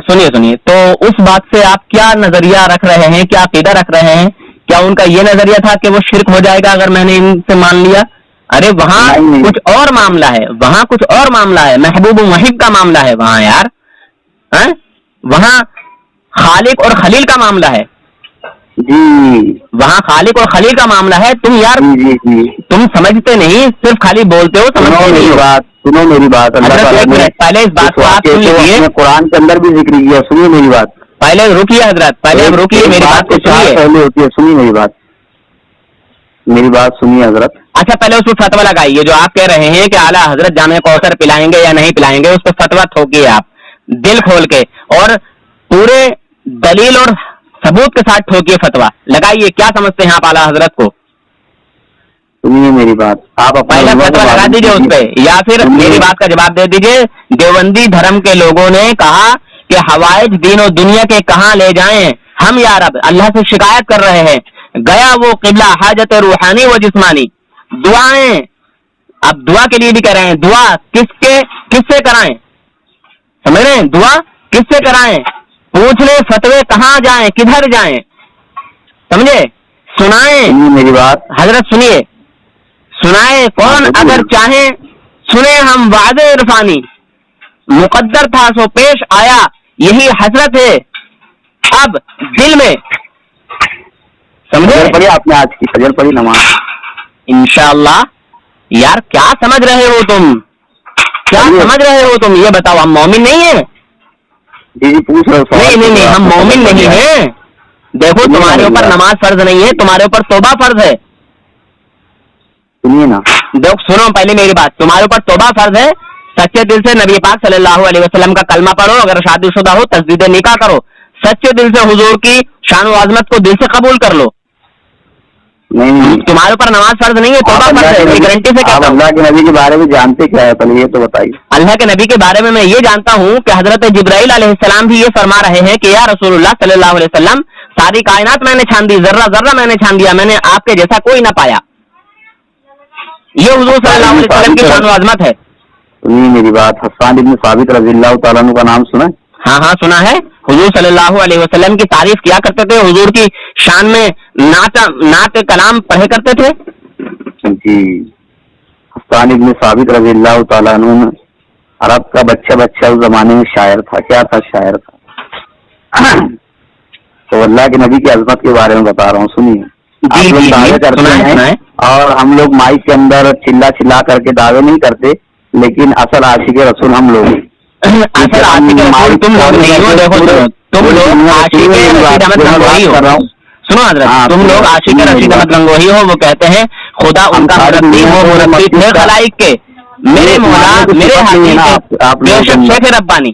سنیے تو اس بات سے آپ کیا نظریہ رکھ رہے ہیں, کیا عقیدہ رکھ رہے ہیں؟ کیا ان کا یہ نظریہ تھا کہ وہ شرک ہو جائے گا اگر میں نے ان سے مان لیا؟ ارے وہاں کچھ اور معاملہ ہے, وہاں کچھ اور معاملہ ہے, محبوب و محب کا معاملہ ہے وہاں یار. وہاں خالق اور خلیل کا معاملہ ہے. جی وہاں خالق اور خلیل کا معاملہ ہے. تم یار تم سمجھتے نہیں, صرف خالی بولتے ہو, سمجھتے نہیں ہو. سنو میری بات. پہلے اس بات کو آپ سن لیجیے, قرآن کے اندر بھی ذکر کیا. سنیے میری بات, پہلے رکیے حضرت, پہلے رکیے, میری بات کو سنیے. پہلے ہوتی ہے, سنیے میری بات سنیے حضرت. اچھا پہلے اس پہ فتوا لگائیے, جو آپ کہہ رہے ہیں کہ اعلیٰ حضرت جامع کوثر پلائیں گے یا نہیں پلائیں گے, اس پہ فتوا ٹھوکیے آپ دل کھول کے, اور پورے دلیل اور ثبوت کے ساتھ ٹھوکیے, فتوا لگائیے. کیا سمجھتے ہیں آپ اعلیٰ حضرت کو؟ سنیے میری بات, آپ پہلے فتوا لگا دیجیے اس پہ, یا پھر میری بات کا جواب دے دیجیے. دیوبندی دھرم کے لوگوں نے کہا کہ حوائج دین و دنیا کے کہاں لے جائیں ہم یا رب, اللہ سے شکایت کر رہے ہیں. گیا وہ قبلہ حاجت روحانی و جسمانی. دعائیں, اب دعا کے لیے بھی کہہ رہے ہیں, دعا کس سے کرائیں؟ سمجھ رہے ہیں, دعا کس سے کرائیں؟ پوچھ لیں فتوے کہاں جائیں, کدھر جائیں, سمجھے؟ سنائیں میری بات حضرت, سنائیں کون اگر چاہیں سنیں ہم وعد عرفانی. مقدر تھا سو پیش آیا, یہی حسرت ہے اب دل میں. سمجھے؟ پڑھی آپ نے آج کی فجر پڑھی نماز انشاءاللہ. یار کیا سمجھ رہے ہو تم, کیا سمجھ رہے ہو تم, یہ بتاؤ. ہم مومن نہیں ہیں؟ جی پوچھ رہے. نہیں, ہم مومن نہیں ہیں. دیکھو تمہارے اوپر نماز فرض نہیں ہے, تمہارے اوپر توبہ فرض ہے. سنیے نا, دیکھو سنو پہلے میری بات, تمہارے اوپر توبہ فرض ہے. سچے دل سے نبی پاک صلی اللہ علیہ وسلم کا کلمہ پڑھو, اگر شادی شدہ ہو تجدید نکاح کرو, سچے دل سے حضور کی شان و عظمت کو دل سے قبول کر لو. نہیں تمہارے اوپر نماز فرض نہیں ہے, توبہ فرض ہے, میں گارنٹی سے کہتا ہوں. اللہ کے نبی کے بارے میں جانتے کیا ہے, پہلے یہ تو بتائیے. اللہ کے نبی کے بارے میں یہ جانتا ہوں کہ حضرت جبرائیل علیہ السلام بھی یہ فرما رہے ہیں کہ یا رسول اللہ صلی اللہ علیہ وسلم, ساری کائنات میں نے چھان دی, ذرہ ذرہ میں نے چھان دیا, میں نے آپ کے جیسا کوئی نہ پایا. یہ حضور صلی اللہ علیہ وسلم کی شان و عظمت ہے. سنیے میری بات, حسان ابن ثابت رضی اللہ تعالیٰ عنہ کا نام سنا ہے؟ ہاں سنا ہے. حضور صلی اللہ علیہ وسلم کی تعریف کیا کرتے تھے, حضور کی شان میں نعت کلام پڑھے کرتے تھے. جی, حسان ابن ثابت رضی اللہ تعالیٰ عنہ عرب کا بچہ اس زمانے میں شاعر تھا. کیا تھا؟ شاعر تھا. تو اللہ کے نبی کی عظمت کے بارے میں بتا رہا ہوں, سنیے. آپ لوگ دعوے کرتے ہیں اور ہم لوگ مائک کے اندر چلا کر کے دعوے نہیں کرتے, لیکن اصل عاشق رسول ہم لوگ. اصل عاشق رسول تم لوگ نہیں ہو. دیکھو تم لوگ عاشق رشید احمد گنگوہی ہو. سنو حضرت, تم لوگ عاشق رشید احمد گنگوہی ہو. وہ کہتے ہیں خدا ان کا مربی ہو, مربی تھے خلائق کے, میرے مولا میرے حقیقت بے شک شیخ ربانی.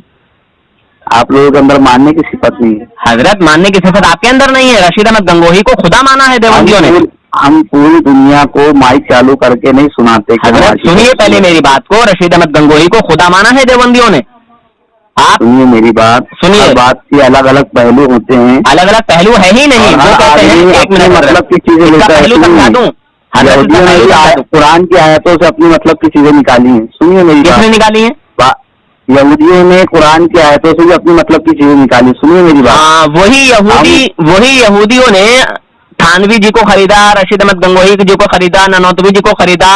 آپ لوگوں کے اندر ماننے کی صفت نہیں ہے حضرت, ماننے کی صفت آپ کے اندر نہیں ہے. رشید احمد گنگوہی کو خدا مانا ہے دیوبندیوں نے. ہم پوری دنیا کو مائک چالو کر کے نہیں سناتے. حضرت سنیے پہلے میری بات کو, رشید احمد گنگوہی کو خدا مانا ہے دیوبندیوں نے. آپ سنیے میری بات, سنیے. بات کے الگ الگ پہلو ہوتے ہیں, الگ الگ پہلو ہے ہی نہیں. وہ کہتے ہیں ایک منٹ, مطلب کی چیزیں پہلو سمجھا دوں. قرآن کی آیتوں سے اپنی مطلب کی چیزیں نکالی ہیں. سنیے میری بات. کس نے نکالی ہیں؟ یہودیوں نے قرآن کی آیتوں سے بھی اپنی مطلب کی چیزیں نکالی. سنیے میری بات. وہی یہودیوں نے تھانوی جی کو خریدا, رشید احمد گنگوہی جی کو خریدا, نانوتوی جی کو خریدا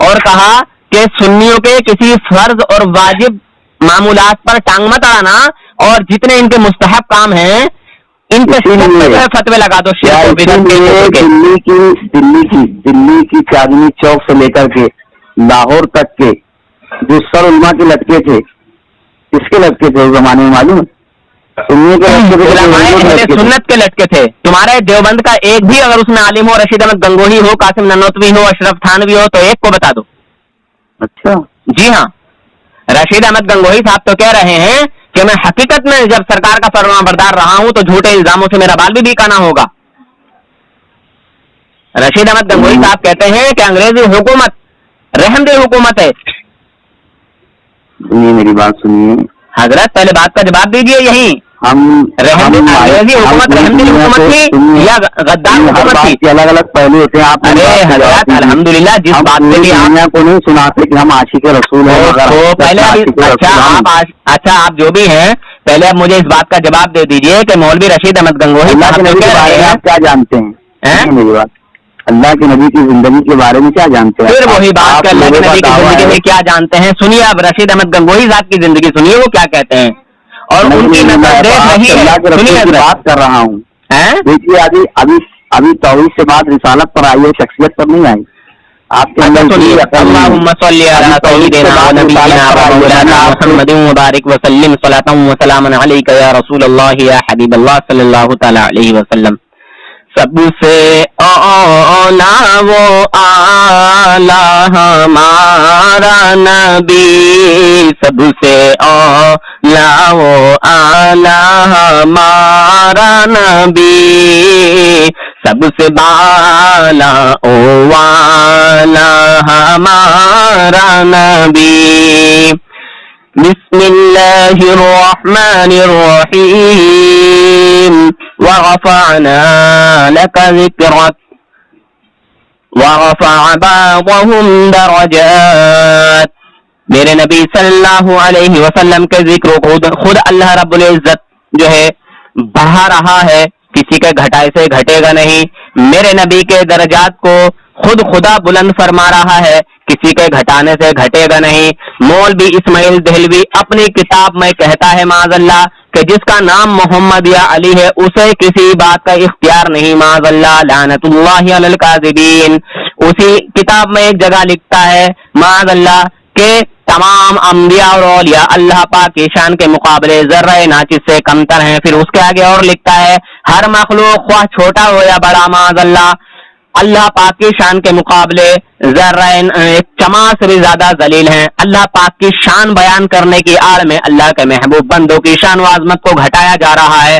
اور کہا کہ سنیوں کے کسی فرض اور واجب معمولات پر ٹانگ مت اڑانا, اور جتنے ان کے مستحب کام ہیں ان پہ فتوے لگا دو. دلی کی چاندنی چوک سے لے کر کے لاہور تک کے جو سر علماء کے لٹکے تھے, کس کے لٹکے تھے اس زمانے میں معلوم ہے؟ سنت کے لٹکے تھے. تمہارے دیوبند کا ایک بھی اگر اس میں عالم ہو, رشید احمد گنگوہی ہو, قاسم نانوتوی ہو, اشرف تھانوی ہو, تو ایک کو بتا دو. اچھا جی ہاں, رشید احمد گنگوہی صاحب تو کہہ رہے ہیں کہ میں حقیقت میں جب سرکار کا فرما بردار رہا ہوں تو جھوٹے الزاموں سے میرا بال بھی بیکانا ہوگا. رشید احمد گنگوہی صاحب کہتے ہیں کہ انگریزی حکومت رحم دہ حکومت ہے. سنیے میری بات, سنیے حضرت پہلے بات کا جواب دیجیے. یہی انگریزی حکومت رحم دہ حکومت تھی یا غدار حکومت تھی؟ الگ الگ پہلو ہوتے ہیں. آپ حضرت الحمدللہ جس بات پہ دنیا کو نہیں سناتے کہ ہم عاشق رسول ہیں. تو پہلے اچھا آپ جو بھی ہیں, پہلے اب مجھے اس بات کا جواب دے دیجیے کہ مولوی رشید احمد گنگوہی آپ کیا جانتے ہیں؟ میری بات, اللہ کے نبی کی زندگی کے بارے میں کیا جانتے ہیں؟ پھر وہی بات, اللہ کے نبی کی زندگی میں کیا جانتے ہیں. سنیے اب رشید احمد گنگوہی صاحب کی زندگی سنیے, وہ کیا کہتے ہیں. اور ان کی بات کر رہا ہوں. دیکھیے ابھی توحید سے بعد رسالت پر آئی ہے, شخصیت پر نہیں آئی. آپ کے اندر اللہم صلی علی سیدنا و نبینا و مولانا محمد مبارک وسلم صلاۃ و سلام علیک یا رسول اللہ یا حبیب اللہ صلی اللہ تعالی علیہ وسلم. سب سے اولا وہ اعلی ہمارا نبی, سب سے اولا وہ اعلی ہمارا نبی, سب سے بالا او والا ہمارا نبی. بسم اللہ الرحمن الرحیم ورفعنا لك ذکرک ورفع بعضهم درجات. میرے نبی صلی اللہ علیہ وسلم کے ذکر کو خود اللہ رب العزت جو ہے بڑھا رہا ہے, کسی کے گھٹائے سے گھٹے گا نہیں. میرے نبی کے درجات کو خود خدا بلند فرما رہا ہے, کسی کے گھٹانے سے گھٹے گا نہیں. مولوی اسماعیل دہلوی اپنی کتاب میں کہتا ہے معاذ اللہ کہ جس کا نام محمد یا علی ہے اسے کسی بات کا اختیار نہیں, معاذ اللہ, لعنت اللہ علی الکاذبین. اسی کتاب میں ایک جگہ لکھتا ہے معاذ اللہ کہ تمام انبیاء اور اولیاء اللہ پاک کی شان کے مقابلے ذرہ ناچز سے کمتر ہیں. پھر اس کے آگے اور لکھتا ہے ہر مخلوق خواہ چھوٹا ہو یا بڑا معاذ اللہ اللہ پاک کی شان کے مقابلے ذرہ ایک چماع سے بھی زیادہ ذلیل ہیں. اللہ پاک کی شان بیان کرنے کی آڑ میں اللہ کے محبوب بندوں کی شان و عظمت کو گھٹایا جا رہا ہے.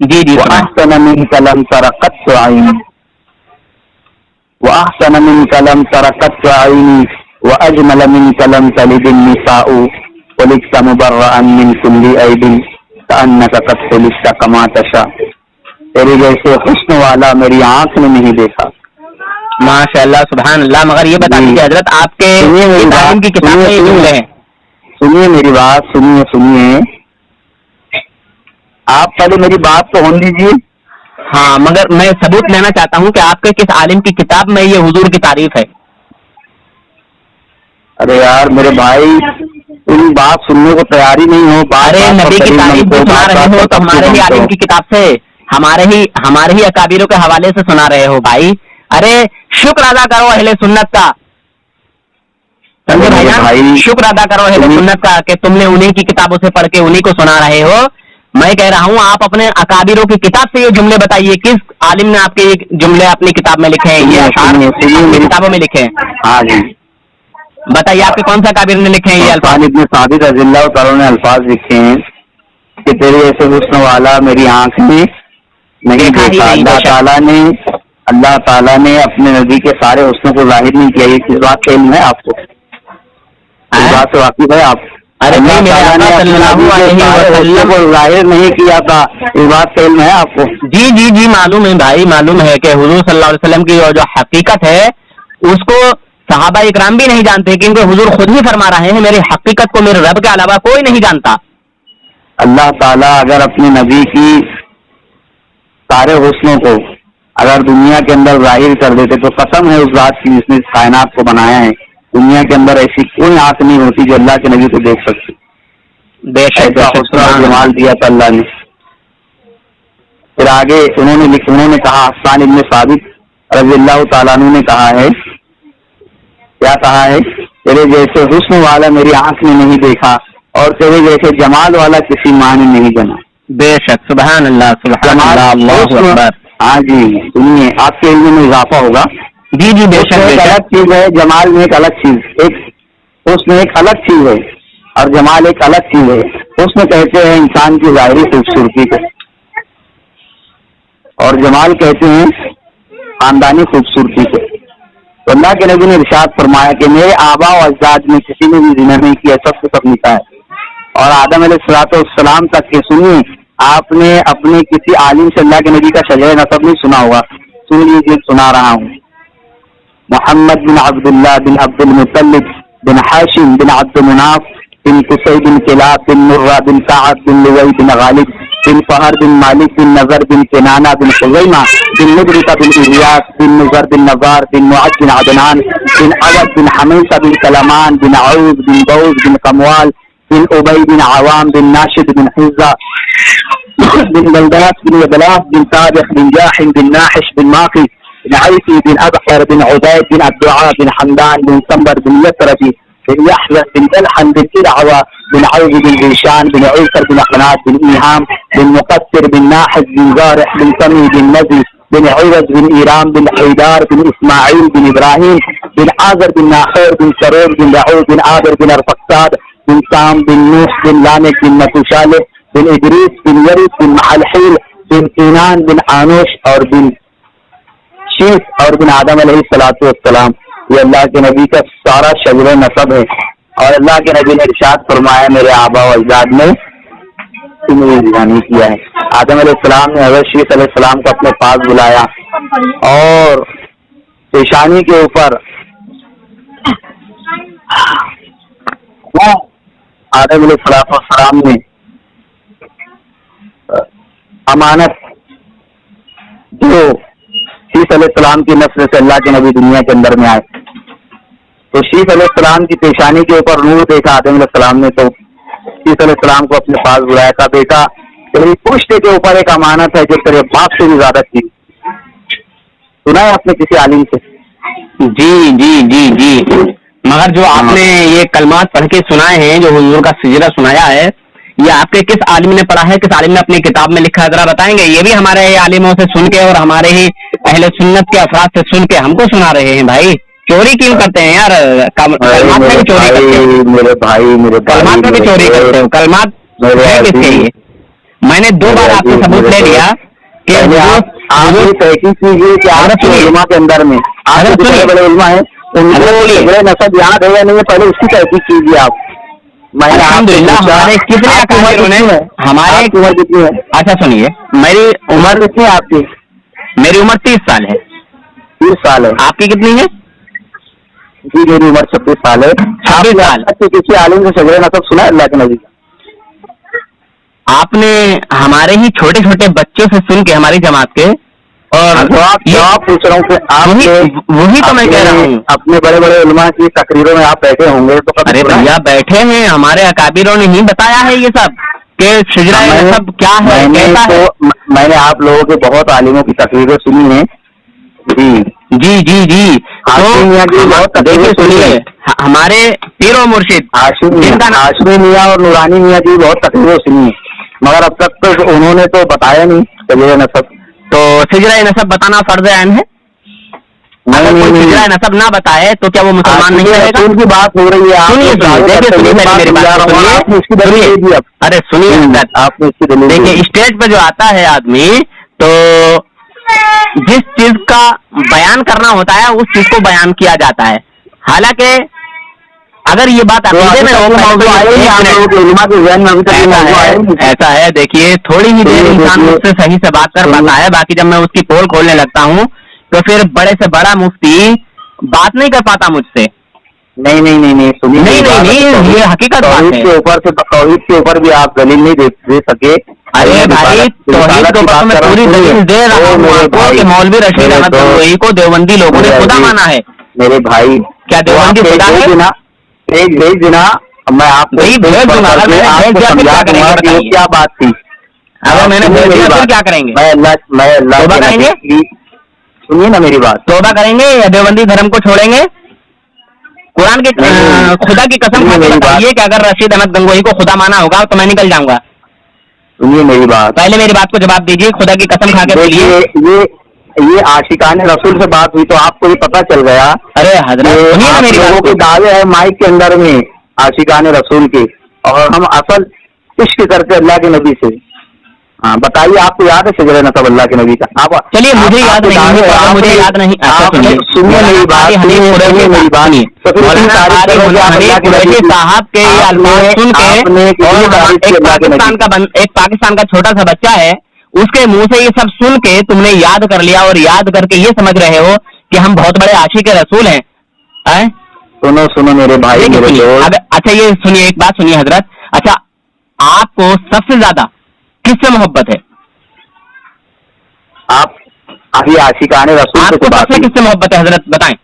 جی جی وأحسن منك لم ترقت عيني وأحسن منك لم ترقت عيني وأجمل منك لم تلد النساء ولدت مبرأ من كل عيب كأنك قد خلقت كما تشاء. تیرے جیسے حسن والا میری آنکھ نے نہیں دیکھا. ماشاء اللہ سبحان اللہ. مگر یہ بتا دیجیے حضرت آپ کے تعلیم کی کتاب میں یہ جملے ہیں. سنیے میری بات, سنیے آپ پہلے میری بات تو ہونے دیجیے. ہاں مگر میں ثبوت لینا چاہتا ہوں کہ آپ کے کس عالم کی کتاب میں یہ حضور کی تعریف ہے. ارے یار میرے بھائی تم بات سننے کو تیاری نہیں ہو. ارے نبی کی تعریف بھی سنا رہے ہو تو ہمارے ہی عالم کی کتاب سے, ہمارے ہی اکابروں کے حوالے سے سنا رہے ہو بھائی. ارے شکر ادا کرو اہل سنت کا, بھائی شکر ادا کرو اہل سنت کا کہ تم نے انہیں کی کتابوں سے پڑھ کے انہیں کو سنا رہے ہو. میں کہہ رہا ہوں آپ اپنے اکابروں کی کتاب سے یہ جملے بتائیے, کس عالم نے آپ کے یہ جملے اپنی کتاب میں لکھے ہیں, یہ اشعار اپنی کتابوں میں لکھے ہیں. ہاں جی بتائیے آپ کے کون سا اکابر نے لکھے ہیں یہ الفاظ؟ ابن ثابت رضی اللہ تعالیٰ نے الفاظ لکھے ہیں کہ تیرے ایسے حسن والا میری آنکھ میں نہیں دیکھا. اللہ تعالیٰ نے اپنے نبی کے سارے حسنوں کو ظاہر نہیں کیا. یہ کس بات کا علم ہے آپ کو؟ اس بات سے واقف ہے آپ؟ اللہ تعالیٰ نے اپنے نبی کے سارے حسنوں کو ظاہر نہیں کیا تھا, اس بات کا علم ہے آپ کو؟ جی جی جی معلوم ہے بھائی, معلوم ہے کہ حضور صلی اللہ علیہ وسلم کی جو حقیقت ہے اس کو صحابہ اکرام بھی نہیں جانتے, کیونکہ حضور خود ہی فرما رہے ہیں میری حقیقت کو میرے رب کے علاوہ کوئی نہیں جانتا. اللہ تعالیٰ اگر اپنے نبی کی سارے حسنوں کو اگر دنیا کے اندر ظاہر کر دیتے تو قسم ہے اس ذات کی جس نے کائنات کو بنایا ہے, دنیا کے اندر ایسی کوئی آنکھ نہیں ہوتی جو اللہ کے نبی کو دیکھ سکتی. ایسا حسن اور جمال دیا تھا اللہ نے. پھر آگے انہوں نے کہا, حسان ابن ثابت رضی اللہ تعالیٰ عنہ نے کہا ہے, کیا کہا ہے؟ تیرے جیسے حسن والا میری آنکھ نے نہیں دیکھا اور تیرے جیسے جمال والا کسی ماں نے نہیں جنا. بے شک سبحان اللہ سبحان اللہ اللہ اکبر. ہاں جی سنیے, آپ کے علم میں اضافہ ہوگا. جی جی بے شک. ایک الگ چیز ہے, جمال میں ایک الگ چیز, ایک حسن ایک الگ چیز ہے اور جمال ایک الگ چیز ہے. حسن کہتے ہیں انسان کی ظاہری خوبصورتی کو اور جمال کہتے ہیں خاندانی خوبصورتی کو. تو اللہ کے نبی نے ارشاد فرمایا کہ میرے آبا و اجداد میں کسی نے بھی زنا نہیں کیا, سب سے سب نکاح ہے. اور آدم علیہ الصلوۃ والسلام تک کے سنیے, آپ نے اپنے کسی عالم سے اللہ کے نبی کا شجر نسب نہیں سنا ہوگا, سن لیجیے سنا رہا ہوں. محمد بن عبداللہ بن عبد المطلب بن ہاشم بن عبد مناف بن قصی بن کلاب بن مرہ بن کعب بن لوی بن غالب بن فہر بن مالک بن نظر بن کنانہ بن خزیمہ بن مدرکہ بن الیاس بن نظر بن نظار بن معد بن عدنان بن عبد بن حمیسہ بن کلمان بن عوض بن بوز بن قموال بن ابی بن عوام بن ناشد بن حزہ بن بلداس بن وبلاس بن طابخ بن جاحم بن ناحش بن ماقی بن عیسی بن ابحر بن عبید بن الدعاء بن حمدان بن سمبر بن یسربی بن یحزن بن دلحن بن ارعوى بن عوض بن ذیشان بن عیسر بن قنات بن ایہام بن مقصر بن ناحج بن زارح بن سمی بن نزی بن عوض بن ایرام بن حیدار بن اسماعیل بن ابراہیم بن عازر بن ناحور بن سرور بن رعو بن عابر بن ارفقساد بن سام بن نوح بن لامک بن متوشالح بن ادریس بن یریس بن محلحیل بن کینان بن آنوش اور بن شیف اور بن آدم علیہ الصلوۃ والسلام. یہ اللہ کے نبی کا سارا شجر نسب ہے. اور اللہ کے نبی نے ارشاد فرمایا میرے آبا و اجداد نے نہیں کیا ہے. آدم علیہ السلام نے حضرت شیخ علیہ السلام کو اپنے پاس بلایا اور پیشانی کے اوپر آدم علیہ السلام نے امانت جو شیخ علیہ السلام کی نسل سے اللہ کے نبی دنیا کے اندر میں آئے تو شیخ علیہ السلام کی پیشانی کے اوپر نور دیکھا آدم علیہ السلام نے, تو شیخ علیہ السلام کو اپنے پاس بلایا. کہا بیٹا تیری پشت کے اوپر ایک امانت ہے جو تیرے باپ سے بھی زیادہ تھی. سنا ہے آپ نے کسی عالم سے؟ جی جی جی جی مگر جو آپ نے یہ کلمات پڑھ کے سنائے ہیں, جو حضور کا سجدہ سنایا ہے, یہ آپ کے کس عالم نے پڑھا ہے, کس عالم نے اپنی کتاب میں لکھا ہے, ذرا بتائیں گے؟ یہ بھی ہمارے عالموں سے سن کے اور ہمارے ہی اہل سنت کے افراد سے سن کے ہم کو سنا رہے ہیں. بھائی چوری کیوں کرتے ہیں یار؟ کلمات میں بھی چوری کرتے ہیں, میرے بھائی کلمات میں بھی چوری کرتے ہو, کلمات کس کے لیے؟ میں میں نے 2 بار آپ سے ثبوت لے لیا کہ آپ یہ تحقیق کیجیے کہ آپ کے علماء کے اندر میں آپ کے بڑے بڑے علماء ہیں ان کو نسب یاد ہے یا نہیں ہے، پہلے اس کی تحقیق کیجیے آپ. الحمدللہ ہمارے کتنے اکابروں نے ہمارے عمر کتنی ہے؟ اچھا سنیے، میری عمر کتنی ہے آپ کی؟ میری عمر 30 سال ہے. 30 سال ہے. آپ کی کتنی ہے؟ جی میری عمر 26 سال ہے. 26 سال. کسی عالم سے شجرہ نسب سنا ہے اللہ کے نبی کا؟ آپ نے ہمارے ہی چھوٹے چھوٹے بچوں سے سن کے ہماری جماعت کے، اور جواب پوچھ رہا ہوں کہ آپ وہی تو میں کہہ رہا ہوں اپنے بڑے بڑے علماء کی تقریروں میں آپ بیٹھے ہوں گے تو ارے بھیا بیٹھے ہیں، ہمارے اکابروں نے ہی بتایا ہے یہ سب کہ شجرہ نسب کیا ہے کیسا ہے. میں نے آپ لوگوں کے بہت عالموں کی تقریریں سنی ہیں. جی جی جی جی بہت دیکھیے سنیے، ہمارے پیر و مرشد ہاشمی میاں اور نورانی میاں کی بہت تقریریں سنی ہیں، مگر اب تک تو انہوں نے تو بتایا نہیں شجرہ نسب. تو شجرہ نسب بتانا فرض عین ہے. اگر کوئی شجرہ نسب نہ بتائے تو کیا وہ مسلمان نہیں رہے گا؟ ان کی بات ہو رہی ہے. ارے سنیے، آپ نے دیکھیے اسٹیج پہ جو آتا ہے آدمی تو جس چیز کا بیان کرنا ہوتا ہے اس چیز کو بیان کیا جاتا ہے. حالانکہ اگر یہ بات ایسا ہے، دیکھیے تھوڑی ہی دیر انسان مجھ سے صحیح سے بات کر پاتا ہے، باقی جب میں اس کی پول کھولنے لگتا ہوں تو پھر بڑے سے بڑا مفتی بات نہیں کر پاتا مجھ سے. نہیں یہ حقیقت بات ہے. توحید کے اوپر بھی آپ دلیل نہیں دے سکے. ارے بھائی توحید کے اوپر میں پوری دلیل دے رہا ہوں آپ کو کہ مولوی رشید احمد گنگوہی کو دیوبندی لوگوں نے خدا مانا ہے. میرے بھائی کیا دیوبندی خدا ہے؟ بھیج دینا، میں آپ کیا بات تھی. اگر میں نے بھیج دیا پھر کیا کریں گے؟ میں توبہ کریں گے. سنیے نا میری بات. توبہ کریں گے یا دیوبندی دھرم کو چھوڑیں گے؟ قرآن کے خدا کی قسم کھا کے بتائیے کہ اگر رشید احمد گنگوہی کو خدا مانا ہوگا تو میں نکل جاؤں گا. سنیے میری بات، پہلے میری بات کو جواب دیجیے، خدا کی قسم کھا کے بولیے. یہ عاشقان رسول سے بات ہوئی تو آپ کو یہ پتا چل گیا. ارے حضرت میری لوگوں کے دعوے ہیں مائک کے اندر میں عاشقان رسول کے، اور ہم اصل عشق کرتے اللہ کے نبی سے. ہاں بتائیے، آپ کو یاد ہے شجرہ نسب اللہ کے نبی کا؟ آپ چلیے مجھے یاد نہیں، مجھے یاد نہیں. سنیے میری بات، صاحب کے الفاظ سن کے ایک پاکستان کا چھوٹا سا بچہ ہے، اس کے منہ سے یہ سب سن کے تم نے یاد کر لیا اور یاد کر کے یہ سمجھ رہے ہو کہ ہم بہت بڑے عاشق رسول ہیں. سنو میرے بھائی. اچھا یہ سنیے، ایک بات سنیے حضرت. اچھا آپ کو سب سے زیادہ کس سے محبت ہے؟ آپ ابھی عاشقان رسول آپ کو سب سے کس سے محبت ہے حضرت بتائیں؟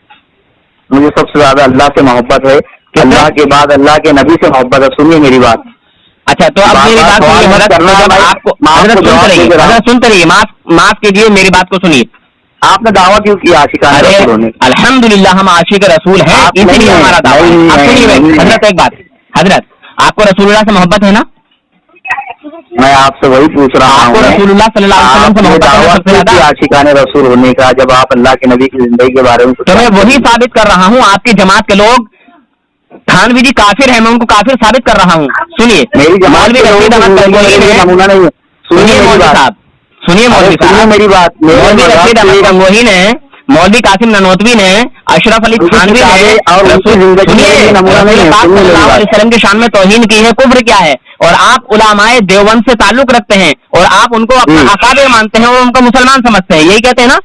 مجھے سب سے زیادہ اللہ سے محبت ہے. اللہ کے بعد اللہ کے نبی سے محبت ہے. سنیے میری بات. اچھا تو اب میری بات سنتے رہیے. معاف کیجیے، میری بات کو سنیے. آپ نے دعویٰ کیوں کیا عاشقان رسول ہونے؟ الحمدللہ ہم عاشق رسول ہیں، اسی لیے ہمارا دعویٰ. حضرت ایک بات، حضرت آپ کو رسول اللہ سے محبت ہے نا؟ میں آپ سے وہی پوچھ رہا ہوں. رسول اللہ صلی اللہ علیہ وسلم سے محبت ہے عاشقان رسول ہونے کا، جب آپ اللہ کے نبی کی زندگی کے بارے میں تو میں وہی ثابت کر رہا ہوں. آپ کی جماعت کے لوگ تھانوی جی کافر ہیں، میں ان کو کافر ثابت کر رہا ہوں. سنیے مولوی رشید احمد گنگوہی نے، نمونہ نہیں ہے. سنیے مولوی صاحب، سنیے مولوی صاحب میری بات. مولوی رشید احمد گنگوہی نے، مولوی قاسم ننوتوی نے، اشرف علی تھانوی نے وسلم کی شان میں توہین کی ہے. کفر کیا ہے؟ اور آپ علماء دیوبند سے تعلق رکھتے ہیں اور آپ ان کو اپنا اکابر مانتے ہیں اور ان کو مسلمان سمجھتے ہیں. یہی کہتے ہیں نا؟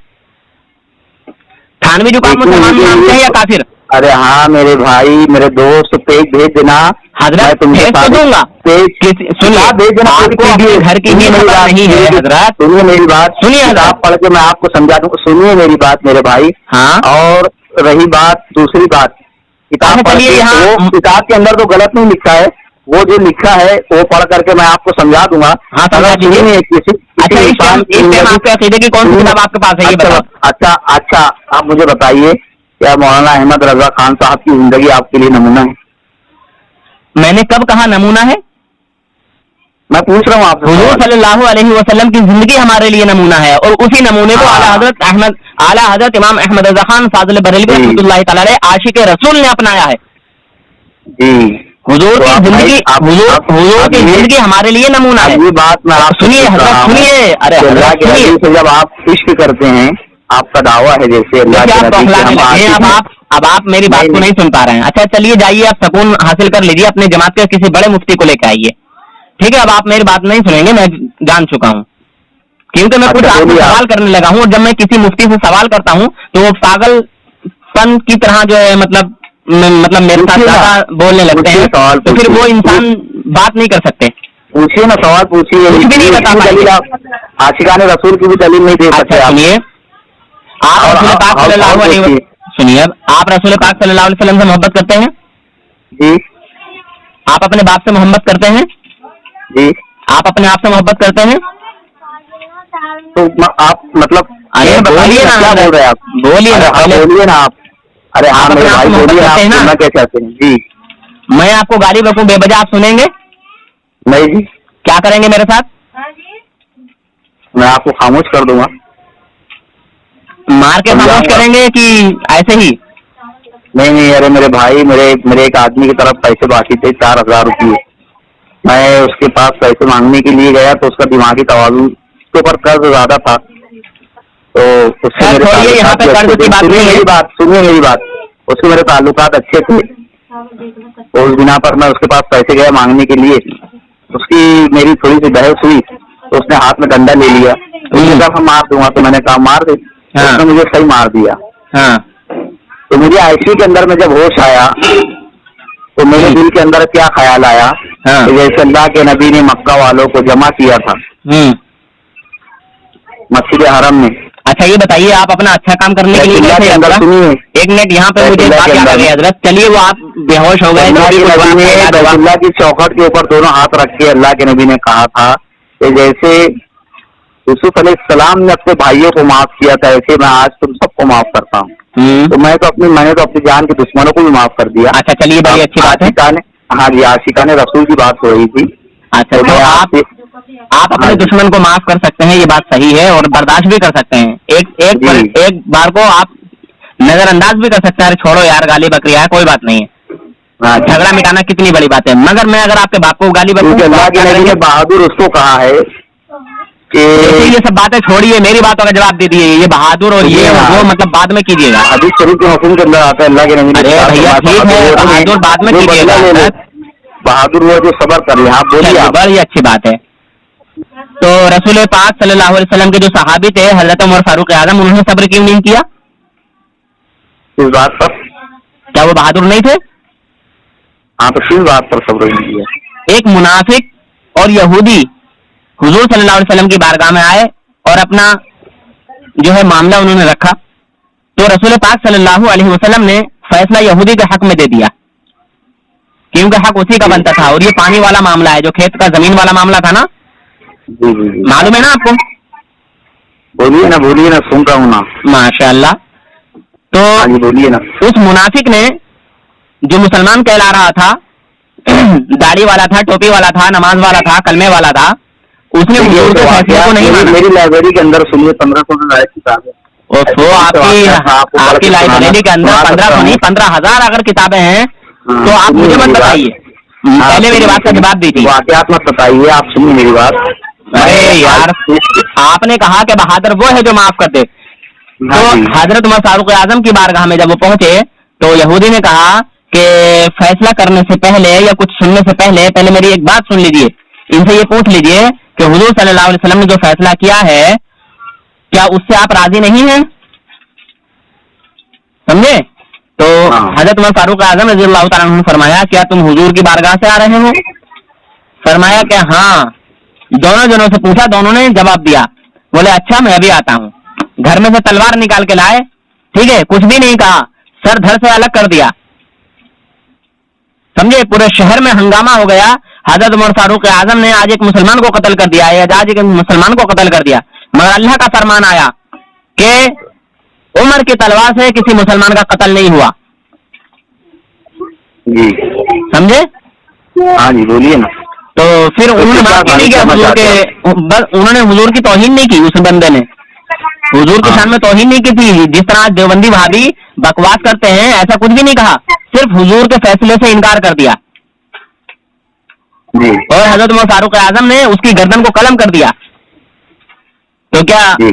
تھانوی جو کام مسلمان مانتے ہیں یا کافر؟ ارے ہاں میرے بھائی، میرے دوست پیج بھیج دینا. حضرت بھیج تو دوں گا. آپ کو اپنے گھر کی بھی خبر نہیں ہے حضرت. سنیے میری بات، سنیے آپ پڑھ کے میں آپ کو سمجھا دوں. سنیے میری بات میرے بھائی. ہاں. اور رہی بات دوسری بات، کتاب کتاب کے اندر تو غلط نہیں لکھا ہے، وہ جو لکھا ہے وہ پڑھ کر کے میں آپ کو سمجھا دوں گا. ہاں سمجھا دیجیے. آپ کے عقیدے کی کون سی کتاب آپ کے پاس ہے یہ بتاؤ. اچھا آپ مجھے بتائیے، کیا مولانا احمد رضا خان صاحب کی زندگی آپ کے لیے نمونہ ہے؟ میں نے کب کہا نمونہ ہے؟ میں پوچھ رہا ہوں آپ سے. حضور صلی اللہ علیہ وسلم کی زندگی ہمارے لیے نمونہ ہے اور اسی نمونے کو اعلیٰ حضرت امام احمد رضا خان فاضل بریلوی رحمۃ اللہ تعالی علیہ عاشق رسول نے اپنایا ہے. جی حضور کی زندگی حضور کی زندگی ہمارے لیے نمونہ ہے. یہ بات میں آپ سنیے حضرت سنیے. ارے اللہ کے نبی سے جب آپ عشق کرتے ہیں آپ کا دعویٰ ہے جیسے اللہ کے نبی سے اب آپ میری بات کو نہیں سن پا رہے ہیں. اچھا چلیے جائیے آپ سکون حاصل کر لیجیے, اپنے جماعت کے کسی بڑے مفتی کو لے کے آئیے. ٹھیک ہے, اب آپ میری بات نہیں سنیں گے, میں جان چکا ہوں, کیونکہ میں کچھ آپ سے سوال کرنے لگا ہوں, اور جب میں کسی مفتی سے سوال کرتا ہوں تو وہ پاگل پن کی طرح جو ہے مطلب میرے ساتھ زیادہ بولنے لگتے ہیں, تو پھر وہ انسان بات نہیں کر سکتے. پوچھیے نا, سوال پوچھیے. کچھ بھی نہیں بتا پائیں. عاشقان رسول کی بھی دلیل نہیں دے سکتے. سنیے, آپ رسول پاک صلی اللہ علیہ وسلم, سنیے, آپ رسول پاک صلی اللہ علیہ وسلم سے محبت کرتے ہیں؟ جی. آپ اپنے باپ سے محبت کرتے ہیں؟ جی. آپ اپنے آپ سے محبت کرتے ہیں؟ تو آپ مطلب بتائیے نا, کیا بول رہے ہیں آپ؟ بولیے نا آپ. ارے ہاں میرے بھائی بولیے آپ سننا کیا چاہتے ہیں؟ جی. میں آپ کو گالی بکوں بے وجہ, آپ سنیں گے؟ نہیں جی. کیا کریں گے میرے ساتھ؟ میں آپ کو خاموش کر دوں گا. مار کے خاموش کریں گے کہ ایسے ہی؟ نہیں, ارے میرے بھائی, میرے ایک آدمی کی طرف پیسے باقی تھے 4,000 روپئے. میں اس کے پاس پیسے مانگنے کے لیے گیا تو اس کا دماغی توازن, اس کے اوپر قرض زیادہ تھا, تو اس سے میری بات سنیے, میری بات, اس سے میرے تعلقات اچھے تھے. اس بنا پر میں اس کے پاس پیسے گیا مانگنے کے لیے, اس کی میری تھوڑی سی بحث ہوئی تو اس نے ہاتھ میں ڈنڈا لے لیا. میں مار دوں گا, تو میں نے کہا مار دے. اس نے مجھے صحیح مار دیا. تو مجھے آئیسی کے اندر میں جب ہوش آیا تو میرے دل کے اندر کیا خیال آیا, جیسے اللہ کے نبی نے مکہ والوں کو جمع کیا تھا مسجد حرم میں. اچھا یہ بتائیے, آپ اپنا اچھا کام کرنے کے لیے ایک منٹ یہاں پہ مجھے حضرت, چلیے وہ آپ بے ہوش ہو گئے. اللہ کی چوکھٹ کے اوپر دونوں ہاتھ رکھ کے اللہ کے نبی نے کہا تھا کہ جیسے یوسف علیہ السلام نے اپنے بھائیوں کو معاف کیا تھا, ایسے میں آج تم سب کو معاف کرتا ہوں. تو میں نے تو اپنی جان کے دشمنوں کو بھی معاف کر دیا. اچھا چلیے بڑی اچھی بات ہے. ہاں جی, عاشقان رسول کی بات ہو رہی تھی. اچھا تو آپ اپنے دشمن کو معاف کر سکتے ہیں, یہ بات صحیح ہے, اور برداشت بھی کر سکتے ہیں. ایک بار کو آپ نظر انداز بھی کر سکتے ہیں, چھوڑو یار گالی بکری ہے, کوئی بات نہیں ہے, جھگڑا مٹانا کتنی بڑی بات ہے. مگر میں اگر آپ کے باپ کو گالی بکوں, اللہ کے نبی نے بہادر اس کو کہا ہے کہ یہ سب باتیں چھوڑیے, میری باتوں کا جواب دے دیے. یہ بہادر اور یہ وہ مطلب بعد میں کیجیے گا. حدیث شریف کے حکم کے اندر آتا ہے اللہ کے نبی نے بہادر بعد میں کیجیے گا. بہادر ہوا جو صبر کر لے. آپ بولیے. بڑی اچھی بات ہے. تو رسول پاک صلی اللہ علیہ وسلم کے جو صحابی تھے حضرت عمر فاروق اعظم, انہوں نے صبر کیوں نہیں کیا اس بات پر؟ کیا وہ بہادر نہیں تھے؟ ہاں, تو کس بات پر صبر نہیں کیا؟ ایک منافق اور یہودی حضور صلی اللہ علیہ وسلم کی بارگاہ میں آئے اور اپنا جو ہے معاملہ انہوں نے رکھا, تو رسول پاک صلی اللہ علیہ وسلم نے فیصلہ یہودی کے حق میں دے دیا, کیونکہ حق اسی کا بنتا تھا. اور یہ پانی والا معاملہ ہے, جو کھیت کا زمین والا معاملہ تھا نا, معلوم ہے نا آپ کو؟ بولیے نا, سن رہا ہوں نا. ماشاء اللہ. تو بولیے نا. اس منافق نے جو مسلمان کہلا رہا تھا, داڑھی والا تھا, ٹوپی والا تھا, نماز والا تھا, کلمے والا تھا, اس نے حضور کے فیصلے کو نہیں مانا. میری لائبریری کے اندر سنیے 1500 کتابیں. آپ کی لائبریری کے اندر 1500 نہیں 15,000 اگر کتابیں ہیں تو آپ مجھے مت بتائیے, پہلے میری بات کا جواب دیجیے. واقعات مت بتائیے, آپ سنیے میری بات. ارے یار, آپ نے کہا کہ بہادر وہ ہے جو معاف کر دے. تو حضرت عمر فاروق اعظم کی بارگاہ میں جب وہ پہنچے تو یہودی نے کہا کہ فیصلہ کرنے سے پہلے یا کچھ سننے سے پہلے میری ایک بات سن لیجیے. ان سے یہ پوچھ لیجیے کہ حضور صلی اللہ علیہ وسلم نے جو فیصلہ کیا ہے کیا اس سے آپ راضی نہیں ہیں؟ سمجھے؟ تو حضرت عمر فاروق اعظم رضی اللہ تعالیٰ عنہ نے فرمایا کیا تم حضور کی بارگاہ سے آ رہے ہو؟ فرمایا کہ ہاں. دونوں جنوں سے پوچھا, دونوں نے جواب دیا. بولے اچھا میں ابھی آتا ہوں. گھر میں سے تلوار نکال کے لائے, ٹھیک ہے, کچھ بھی نہیں کہا, سر دھڑ سے الگ کر دیا. سمجھے؟ پورے شہر میں ہنگامہ ہو گیا. حضرت عمر فاروق اعظم نے آج ایک مسلمان کو قتل کر دیا, آج ایک مسلمان کو قتل کر دیا, مگر اللہ کا فرمان آیا کہ عمر کی تلوار سے کسی مسلمان کا قتل نہیں ہوا. جی سمجھے؟ ہاں جی, بولیے نا. تو پھر انہوں نے بات نہیں کیا حضور کے, انہوں نے حضور کی توہین نہیں کی. اس بندے نے حضور کی شان میں توہین نہیں کی تھی. جس طرح دیوبندی بھابی بکواس کرتے ہیں ایسا کچھ بھی نہیں کہا, صرف حضور کے فیصلے سے انکار کر دیا. جی اور حضرت عمر فاروق اعظم نے اس کی گردن کو قلم کر دیا، تو کیا جی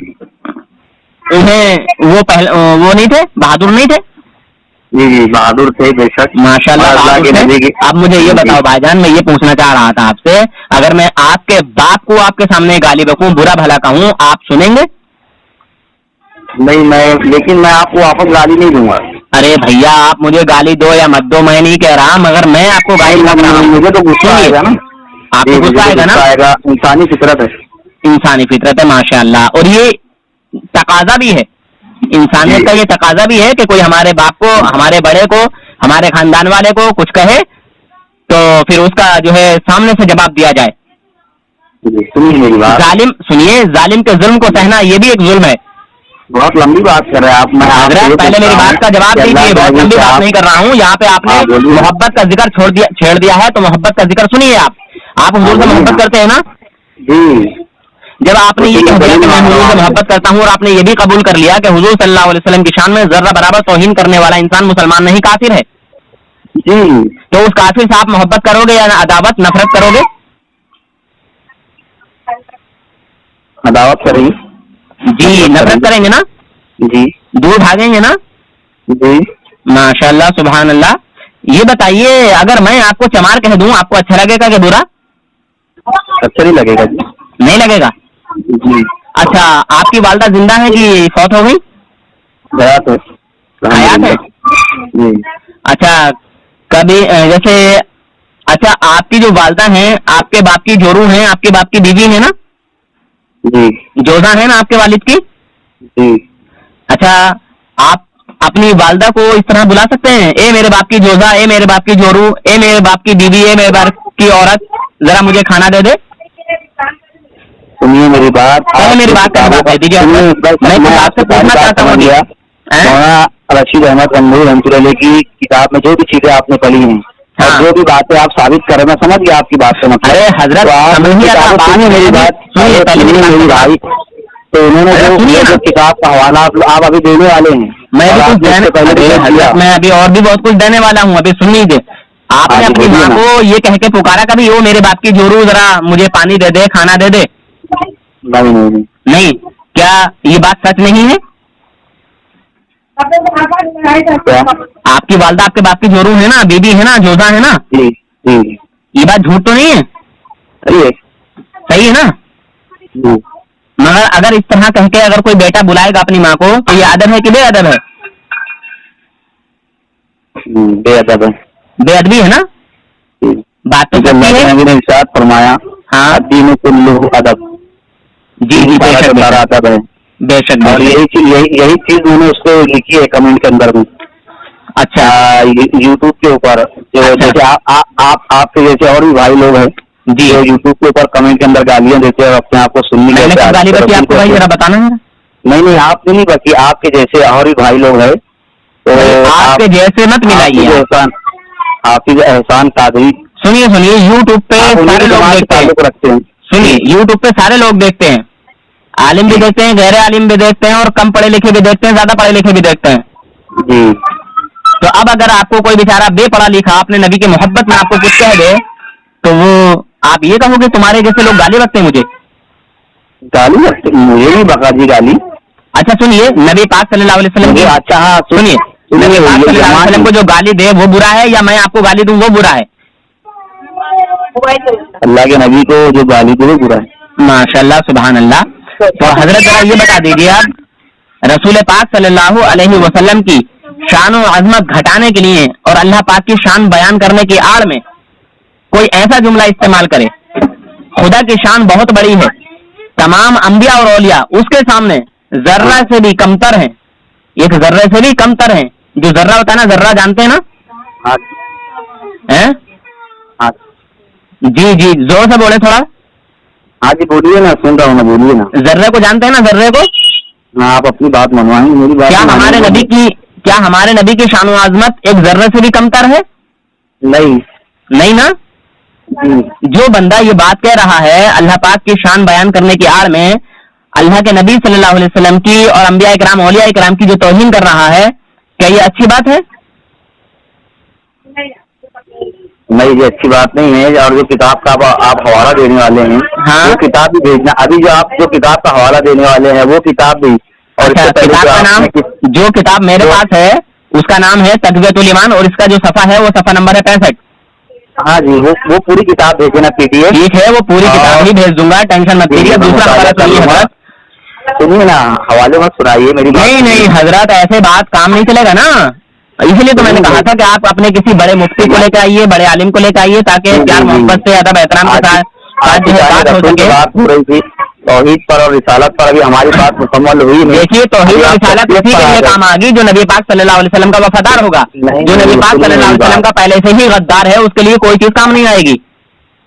انہیں وہ نہیں تھے، بہادر نہیں تھے؟ جی جی بہادر تھے بے شک، ماشاء اللہ کے نبی کی. اب مجھے یہ بتاؤ بھائی جان، میں یہ پوچھنا چاہ رہا تھا آپ سے، اگر میں آپ کے باپ کو آپ کے سامنے گالی بکوں، برا بھلا کہوں، آپ سنیں گے؟ نہیں لیکن میں آپ کو واپس گالی نہیں دوں گا. ارے بھیا آپ مجھے گالی دو یا مت دو، میں نہیں کہہ رہا، مگر میں آپ کو گالی بک رہا ہوں. مجھے تو غصہ آئے گا نا. آپ کو غصہ آئے گا نا؟ انسانی فطرت ہے. انسانی فطرت ہے ماشاء اللہ، اور یہ تقاضا بھی ہے، انسانیت کا یہ تقاضا بھی ہے کہ کوئی ہمارے باپ کو، ہمارے بڑے کو، ہمارے خاندان والے کو کچھ کہے تو پھر اس کا جو ہے سامنے سے جواب دیا جائے. سنیے میری بات. ظالم کے ظلم کو سہنا یہ بھی ایک ظلم ہے. بہت لمبی بات کر رہے ہیں آپ. میں حضرت پہلے میری بات کا جواب دیجیے، بہت لمبی بات نہیں کر رہا ہوں. یہاں پہ آپ نے محبت کا ذکر چھیڑ دیا ہے، تو محبت کا ذکر سنیے. آپ حضور سے محبت کرتے ہیں نا؟ جی. جب آپ نے یہ کہہ دیا کہ میں حضور سے محبت کرتا ہوں، اور آپ نے یہ بھی قبول کر لیا کہ حضور صلی اللہ علیہ وسلم کی شان میں ذرہ برابر توہین کرنے والا انسان مسلمان نہیں، کافر ہے، جی، تو اس کافر سے آپ محبت کرو گے یا عداوت، نفرت کرو گے؟ عداوت کریں گے. جی نفرت کریں گے نا؟ جی. دور بھاگیں گے نا؟ جی. ماشاء اللہ سبحان اللہ. یہ بتائیے، اگر میں آپ کو چمار کہہ دوں، آپ کو اچھا لگے گا کہ برا؟ اچھا نہیں لگے گا. جی نہیں لگے گا. جی. اچھا آپ کی والدہ زندہ ہے کہ فوت ہو گئی؟ حیات ہے. جی. اچھا کبھی جیسے، اچھا آپ کی جو والدہ ہیں، آپ کے باپ کی جورو ہیں، آپ کے باپ کی بیوی ہے نا؟ جی. جوزا ہے نا آپ کے والد کی؟ جی. اچھا آپ اپنی والدہ کو اس طرح بلا سکتے ہیں، اے میرے باپ کی جوزا، اے میرے باپ کی جورو، اے میرے باپ کی بیوی، اے میرے باپ کی عورت، ذرا مجھے کھانا دے دے؟ سنیے میری بات. پہلے میری بات کا جواب دے دیجیے. میں آپ سے پوچھنا چاہتا ہوں، مولانا رشید احمد گنگوہی رحمۃ اللہ کی کتاب میں جو بھی چیزیں آپ نے پڑھی ہیں، جو بھی باتیں آپ ثابت کر رہے ہیں، سمجھ گیا آپ کی بات سے مطلب. ارے حضرت سنیے میری بات، میری بھائی، تو انہوں نے جو کتاب کا حوالہ آپ ابھی دینے والے ہیں، میں ابھی اور بھی بہت کچھ دینے والا ہوں، ابھی سن لیجیے. آپ نے اپنی ماں کو یہ کہہ کے پکارا کبھی، وہ میرے باپ کی جورو ذرا مجھے پانی دے دے، کھانا دے دے؟ نہیں. کیا یہ بات سچ نہیں ہے؟ آپ کی والدہ آپ کے باپ کی جورو ہے نا، بیوی ہے نا، جوزا ہے نا؟ یہ بات جھوٹ تو نہیں ہے؟ صحیح ہے نا؟ مگر اگر اس طرح کہہ کے اگر کوئی بیٹا بلائے گا اپنی ماں کو، تو یہ ادب ہے کہ بے ادب ہے؟ بے ادب ہے. بے ادبی ہے نا؟ بات تو ارشاد فرمایا، ہاں دین کلہ ادب. جی جی بے شک ادب ہے، بے شک. اور یہی چیز میں نے اس کو لکھی ہے کمنٹ کے اندر میں. اچھا یوٹیوب کے اوپر جیسے آپ کے جیسے اور بھی بھائی لوگ ہیں جی، جو یوٹیوب کے اوپر کمنٹ کے اندر گالیاں دیتے ہیں اور اپنے آپ کو سننے کے گالی بکی آپ کو بھائی ذرا بتانا ہے. نہیں آپ نے نہیں بکی، آپ کے جیسے اور بھی بھائی لوگ ہیں، تو آپ کے جیسے مت ملائیے. حافظ احسان قادری، سنیے یوٹیوب پہ سارے لوگ رکھتے ہیں. سنیے یوٹیوب پہ سارے لوگ دیکھتے ہیں، عالم بھی دیکھتے ہیں، غیر عالم بھی دیکھتے ہیں، اور کم پڑھے لکھے بھی دیکھتے ہیں، زیادہ پڑھے لکھے بھی دیکھتے ہیں. جی. تو اب اگر آپ کو کوئی بیچارہ بے پڑھا لکھا اپنے نبی کی محبت میں آپ کو کچھ کہہ دے، تو وہ آپ یہ کہو گے تمہارے جیسے لوگ گالی رکھتے ہیں مجھے؟ گالی مجھے نہیں بکا جی گالی. اچھا سنیے، نبی پاک صلی اللہ علیہ وسلم کی، اچھا سنیے، نبی پاک صلی اللہ علیہ وسلم کو جو گالی دے وہ برا ہے، یا میں آپ کو گالی دوں وہ برا ہے؟ اللہ کے نبی کو جو گالی دے وہ برا ہے. ماشاء اللہ سبحان اللہ. تو حضرت ذرا یہ بتا دیجیے آپ، رسول پاک صلی اللہ علیہ وسلم کی شان و عظمت گھٹانے کے لیے اور اللہ پاک کی شان بیان کرنے کی آڑ میں کوئی ایسا جملہ استعمال کرے، خدا کی شان بہت بڑی ہے، تمام انبیاء اور اولیاء اس کے سامنے ذرہ سے بھی کمتر ہیں، ایک ذرے سے بھی کمتر ہیں. جو ذرہ ہوتا ہے نا، ذرہ جانتے ہیں نا؟ جی جی زور سے بولے تھوڑا. ہاں جی بولیے نا، سن رہا ہوں نا، بولیے نا. ذرے کو جانتے ہیں نا، ذرے کو؟ آپ اپنی بات منوائیں، میری بات. کیا ہمارے نبی کی شان و عظمت ایک ذرے سے بھی کمتر ہے؟ نہیں نا. جو بندہ یہ بات کہہ رہا ہے اللہ پاک کی شان بیان کرنے کی آڑ میں اللہ کے نبی صلی اللہ علیہ وسلم کی اور انبیاء کرام اولیاء کرام کی جو توہین کر رہا ہے، کیا یہ اچھی بات ہے؟ نہیں یہ اچھی بات نہیں ہے. اور جو کتاب کا آپ حوالہ دینے والے ہیں وہ کتاب بھی بھیجنا. ابھی جو آپ جو کتاب کا حوالہ دینے والے ہیں وہ کتاب بھی. اور کتاب کا نام جو کتاب میرے پاس ہے اس کا نام ہے تقویۃ الایمان اور اس کا جو صفحہ ہے وہ صفحہ نمبر ہے 65. ہاں جی وہ پوری کتاب بھیجنا PDF. ٹھیک ہے وہ پوری کتاب ہی بھیج دوں گا, ٹینشن مت لیجیے. دوسرا حضرت سنیے نا, حوالے مت سنائیے میری. نہیں حضرت ایسے بات کام نہیں چلے گا نا. اس لیے تو میں نے کہا تھا کہ آپ اپنے کسی بڑے مفتی کو لے کے آئیے, بڑے عالم کو لے کے آئیے تاکہ پیار محبت سے ادب احترام کے ساتھ بات ہو سکے. بات ہو رہی تھی توحید پر اور رسالت پر, ابھی ہماری بات مکمل ہوئی نہیں. دیکھیے توحید اور رسالت اسی کے لیے کام آ گئی جو نبی پاک صلی اللہ علیہ وسلم کا وفادار ہوگا. جو نبی پاک صلی اللہ علیہ وسلم کا پہلے سے ہی غدار ہے اس کے لیے کوئی چیز کام نہیں آئے گی.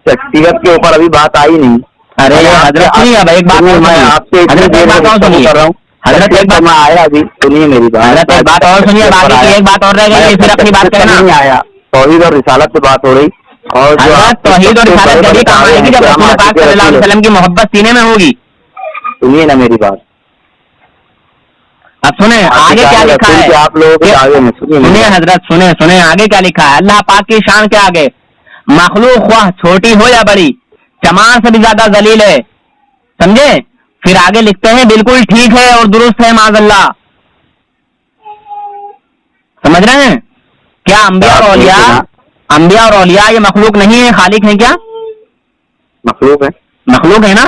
شخصیت کے اوپر ابھی بات آئی نہیں. ارے حضرت سنیے, اب ایک بات میں آپ سے حضرت ایک بات اور سنیے. حضرت ایک بات میں آیا ابھی سنیے میری بات. حضرت ایک بات اور سنیے, باقی کی ایک بات اور رہ گئی, پھر اپنی بات کرنا. نہیں آیا, توحید اور رسالت سے بات ہو رہی. اور حضرت توحید اور رسالت جبھی کام آئے گی جب رسول پاک صلی اللہ علیہ وسلم کی محبت سینے میں ہوگی. سنیے نا میری بات. اب سنیں آگے کیا لکھا ہے. آپ لوگوں کے آگے میں سنیے حضرت, سنیں آگے کیا لکھا ہے. اللہ پاک کی شان کے آگے مخلوق خواہ چھوٹی ہو یا بڑی چمار سے بھی زیادہ ذلیل ہے. سمجھے؟ پھر آگے لکھتے ہیں بالکل ٹھیک ہے اور درست ہے معاذ اللہ. سمجھ رہے ہیں کیا؟ انبیاء اور اولیاء یہ مخلوق نہیں ہے, خالق ہیں کیا؟ مخلوق ہے نا.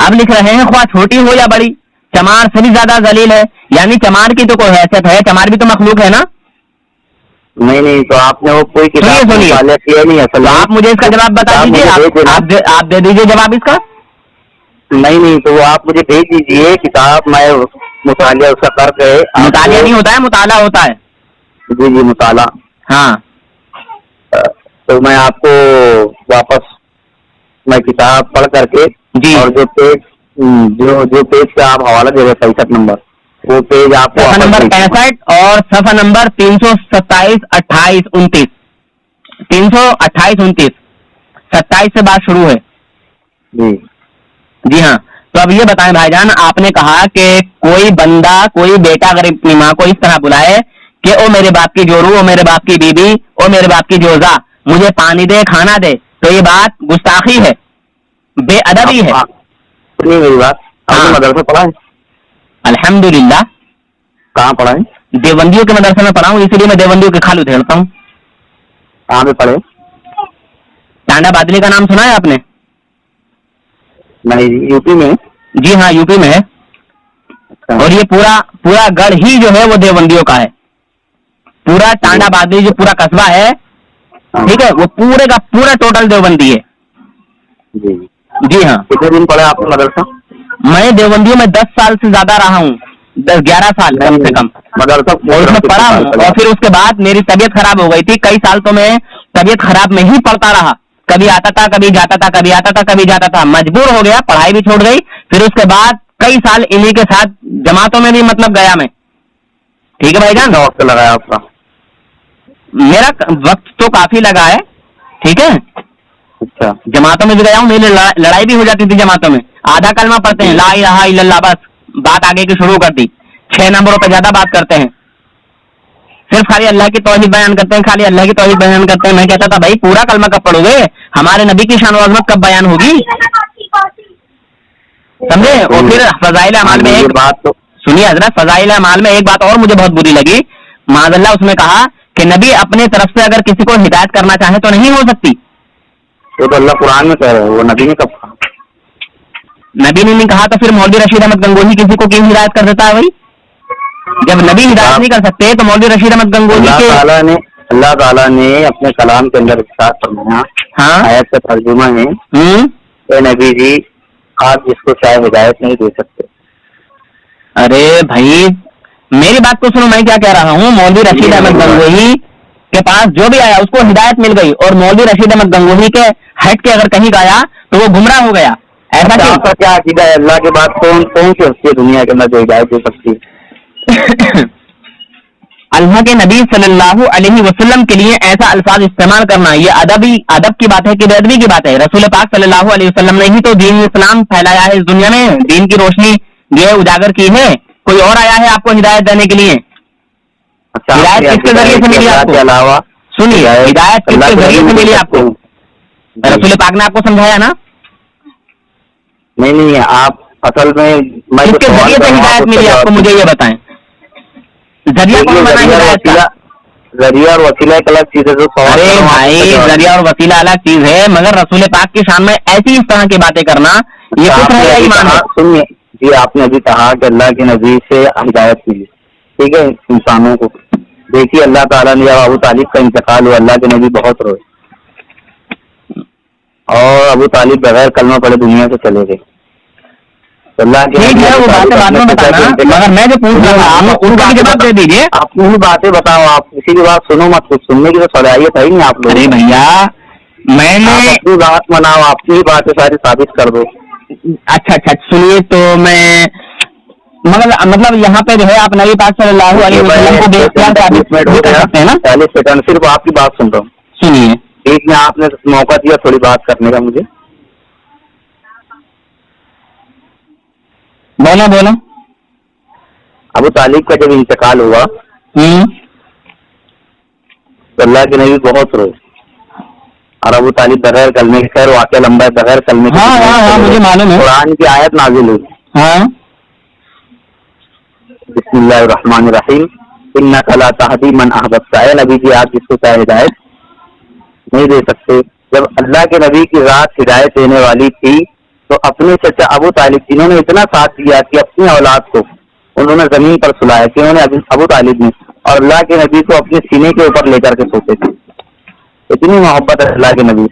اب لکھ رہے ہیں خواہ چھوٹی ہو یا بڑی چمار سے بھی زیادہ ذلیل ہے, یعنی چمار کی تو کوئی حیثیت ہے, چمار بھی تو مخلوق ہے نا. نہیں تو آپ نے وہ کوئی کتاب مطالعہ کیا نہیں اصل. آپ مجھے اس کا جواب بتا دیجیے, آپ دے دیجیے جواب اس کا. نہیں تو وہ آپ مجھے بھیج دیجیے کتاب, میں مطالعہ اس کا کر کے. مطالعہ نہیں ہوتا ہے, مطالعہ ہوتا ہے. جی مطالعہ. ہاں تو میں آپ کو واپس میں کتاب پڑھ کر کے جی, اور جو پیج کا آپ حوالہ دے رہے 65 نمبر, وہ پیج آپ کو صفحہ نمبر 65 اور صفحہ نمبر 327, 28, 29. 328, 29, 27 سے بات شروع ہے. جی ہاں. تو اب یہ بتائیں بھائی جان, آپ نے کہا کہ کوئی بندہ, کوئی بیٹا اگر اپنی ماں کو اس طرح بلائے کہ او میرے باپ کی جورو, او میرے باپ کی بیوی, او میرے باپ کی جوزا, مجھے پانی دے, کھانا دے, تو یہ بات گستاخی ہے, بے ادبی ہے. سنیے میری بات. مدرسہ پڑھا ہے؟ الحمدللہ. کہاں پڑھا ہے؟ دیوبندیوں کے مدرسے میں پڑھا ہوں, اسی لیے میں دیوبندیوں کے کھالو دھیڑتا ہوں. کہاں پہ پڑھے؟ ٹانڈا بادلی کا نام سنا ہے آپ نے؟ نہیں, UP میں. جی ہاں UP میں ہے. اور یہ پورا گڑھ ہی جو ہے وہ دیوبندیوں کا ہے. پورا ٹانڈا بادلی جو پورا قصبہ ہے, ٹھیک ہے, وہ پورے کا پورا ٹوٹل دیوبندی ہے. جی ہاں. کتنے دن پڑھے آپ کو مدرسہ؟ میں دیوبندیوں میں 10 سال سے زیادہ رہا ہوں, 10-11 سال کم سے کم مدرسہ اس میں پڑھا ہوں. اور پھر اس کے بعد میری طبیعت خراب ہو گئی تھی, کئی سال تو میں طبیعت خراب میں ہی پڑھتا رہا, کبھی آتا تھا کبھی جاتا تھا, کبھی آتا تھا کبھی جاتا تھا, مجبور ہو گیا, پڑھائی بھی چھوڑ گئی. پھر اس کے بعد کئی سال انہی کے ساتھ جماعتوں میں بھی مطلب گیا میں. ٹھیک ہے بھائی جان. وقت لگایا آپ کا؟ میرا وقت تو کافی لگا ہے, ٹھیک ہے. اچھا. جماعتوں میں بھی گیا ہوں, میری لڑائی بھی ہو جاتی تھی جماعتوں میں. آدھا کلمہ پڑھتے ہیں لا الہ الا اللہ, بس بات آگے کی شروع کر دی. 6 نمبروں پہ زیادہ بات کرتے ہیں, صرف خالی اللہ کی توحید بیان کرتے ہیں, خالی اللہ کی توحید بیان کرتے ہیں. میں کہتا تھا بھائی پورا کلمہ کب پڑھو گے, ہمارے نبی کی شان و عظمت کب بیان ہوگی, سمجھے. اور پھر فضائل اعمال میں ایک بات تو سنیے حضرت, فضائل اعمال میں ایک بات اور مجھے بہت بری لگی. معاذ اللہ اس میں کہا کہ نبی اپنے طرف سے اگر کسی کو ہدایت کرنا چاہے تو نہیں ہو سکتی. تو اللہ قرآن میں کہہ رہے ہیں, وہ نبی نے کب کہا؟ نبی نے نہیں کہا تو پھر مولوی رشید احمد گنگوہی کسی کو کیوں ہدایت کر دیتا ہے بھائی؟ جب نبی ہدایت نہیں کر سکتے تو مولوی رشید احمد گنگوہی کے اللہ تعالیٰ نے اپنے کلام کے اندر ارشاد فرمایا, آیت کا ترجمہ ہے, اے نبی جی آپ جس کو چاہے ہدایت نہیں دے سکتے. ارے بھائی میری بات کو سنو, میں کیا کہہ رہا ہوں. مولوی رشید احمد گنگوہی کے پاس جو بھی آیا اس کو ہدایت مل گئی, اور مولوی رشید احمد گنگوہی کے ہٹ کے اگر کہیں گایا تو وہ گمراہ ہو گیا. ایسا کیا عقیدہ ہے؟ اللہ کے بعد کون سی ہستی ہے دنیا کے اندر جو ہدایت دے سکتی ہے؟ اللہ کے نبی صلی اللہ علیہ وسلم کے لیے ایسا الفاظ استعمال کرنا یہ ادب کی بات ہے کہ بے ادبی کی بات ہے. رسول پاک صلی اللہ علیہ وسلم نے ہی تو دین اسلام پھیلایا ہے اس دنیا میں, دین کی روشنی یہ اجاگر کی ہے. کوئی اور آیا ہے آپ کو ہدایت دینے کے لیے؟ ہدایت کس کے ذریعے سے ملی آپ کو؟ سنیے ہدایت کس کے ذریعے سے ملی آپ کو؟ رسول پاک نے آپ کو سمجھایا نا؟ نہیں آپ اصل میں کس کے ذریعے سے ہدایت ملی آپ کو مجھے یہ بتائیں. ذریعہ کون بنا ہدایت کا؟ ذریعہ اور وسیلہ ایک الگ چیز ہے. ارے بھائی ذریعہ اور وسیلہ الگ چیز ہے، مگر رسول پاک کی شان میں ایسی اس طرح کی باتیں کرنا یہ کفر ہے یا ایمان ہے؟ سنیے جی، آپ نے ابھی کہا کہ اللہ کے نبی سے ہدایت ملی، ٹھیک ہے، انسانوں کو. دیکھیے اللہ تعالیٰ نے ابو طالب کا انتقال ہوا، اللہ کے نبی بہت روئے اور ابو طالب بغیر کلمہ پڑھے دنیا سے چلے گئے. ٹھیک ہے وہ باتیں بعد میں بتانا، مگر میں جو پوچھ رہا ہوں ان کا جواب دے دیجیے. آپ پوری باتیں بتاؤ، آپ کسی کی بات سنو مت، کچھ سننے کی تو صلاحیت ہے ہی نہیں آپ لوگ. ارے بھیا میں نے اپنی بات مناؤ، آپ کی باتیں ساری ثابت کر دو. اچھا سنیے تو میں مطلب یہاں پہ جو ہے آپ نبی پاک صلی اللہ علیہ وسلم کو بے اختیار ثابت کر سکتے ہیں نا؟ 40 سیکنڈ صرف آپ کی بات سن رہا ہوں. سنیے بیچ میں آپ نے موقع دیا تھوڑی بات کرنے کا مجھے. بولا ابو طالب کا جب انتقال ہوا تو اللہ کے نبی بہت روئے اور ابو طالب بغیر کلمے کے، خیر واقعہ لمبا ہے، بغیر کلمے کے ہاں مجھے معلوم ہے. قرآن کی آیت نازل ہوئی. ہاں بسم اللہ الرحمن الرحیم انک لا تہدی من احببت. اے نبی جی آپ جس کو چاہے ہدایت نہیں دے سکتے. جب اللہ کے نبی کی ذات ہدایت دینے والی تھی تو اپنے چچا ابو طالب جنہوں نے اتنا ساتھ دیا کہ اپنی اولاد کو انہوں نے زمین پر سلایا کہ انہوں نے ابو طالب نے، اور اللہ کے نبی کو اپنے سینے کے اوپر لے کر کے سوتے تھے. اتنی محبت ہے اللہ کے نبی.